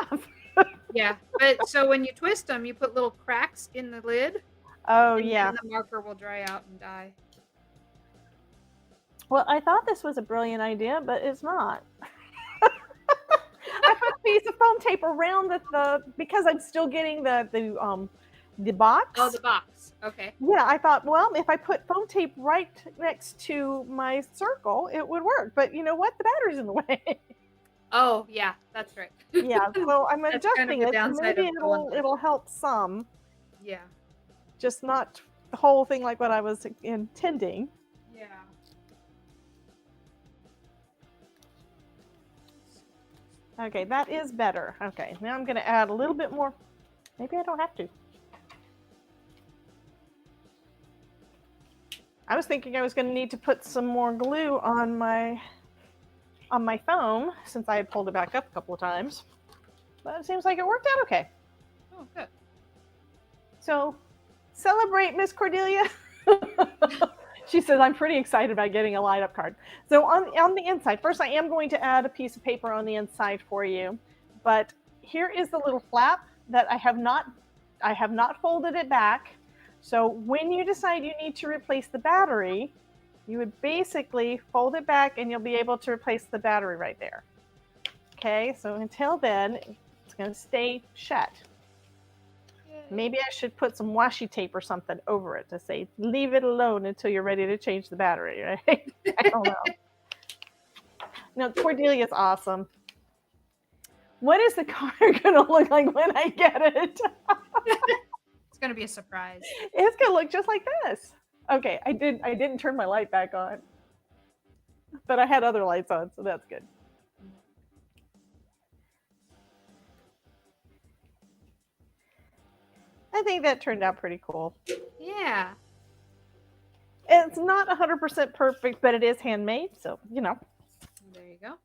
off. Yeah, but so when you twist them, you put little cracks in the lid. Oh, and yeah. then the marker will dry out and die. Well, I thought this was a brilliant idea, but it's not. I put a piece of foam tape around because I'm still getting the box. Oh, the box. Okay. Yeah, I thought, well, if I put foam tape right next to my circle, it would work. But you know what? The battery's in the way. Oh, yeah, that's right. Yeah, so I'm That's adjusting kind of the it. downside Maybe of it'll help some. Yeah. Just not the whole thing like what I was intending. Yeah. Okay, that is better. Okay, now I'm going to add a little bit more. Maybe I don't have to. I was thinking I was going to need to put some more glue on my foam since I had pulled it back up a couple of times. But it seems like it worked out okay. Oh, good. So, celebrate, Miss Cordelia. She says, I'm pretty excited about getting a light up card. So on the inside, first I am going to add a piece of paper on the inside for you. But here is the little flap that I have not folded it back. So when you decide you need to replace the battery, you would basically fold it back and you'll be able to replace the battery right there. Okay, so until then, it's going to stay shut. Maybe I should put some washi tape or something over it to say, leave it alone until you're ready to change the battery, right? I don't know. No, Cordelia's awesome. What is the card going to look like when I get it? It's going to be a surprise. It's going to look just like this. Okay, I didn't turn my light back on. But I had other lights on, so that's good. I think that turned out pretty cool. Yeah. It's not 100% perfect, but it is handmade, so, you know. There you go.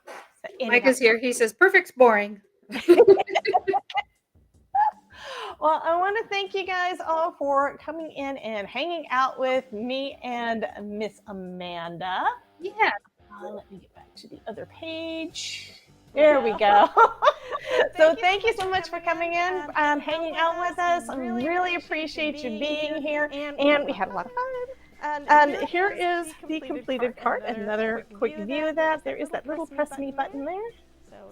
So Mike is here. He says, perfect's boring. Well, I want to thank you guys all for coming in and hanging out with me and Miss Amanda. Yeah. Let me get back to the other page. There we go. So thank you so much for coming in and hanging out with us. I really appreciate you being here, and we had a lot of fun. And here is the completed card. Another quick view of that. There is that little press me button there.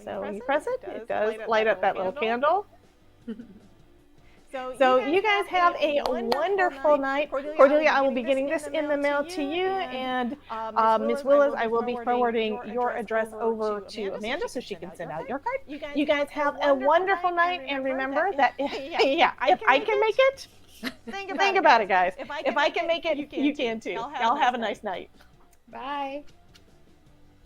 So when you press it, it does light up that little candle. So you guys have a wonderful night. Cordelia, I will be getting this in the mail to you, and Ms. Willis, I will be forwarding your address over to Amanda so she can send out your card. You guys have a wonderful night, and remember that if I can make it, think about it, guys. If I can make it, you can too. Y'all have a nice night. Bye.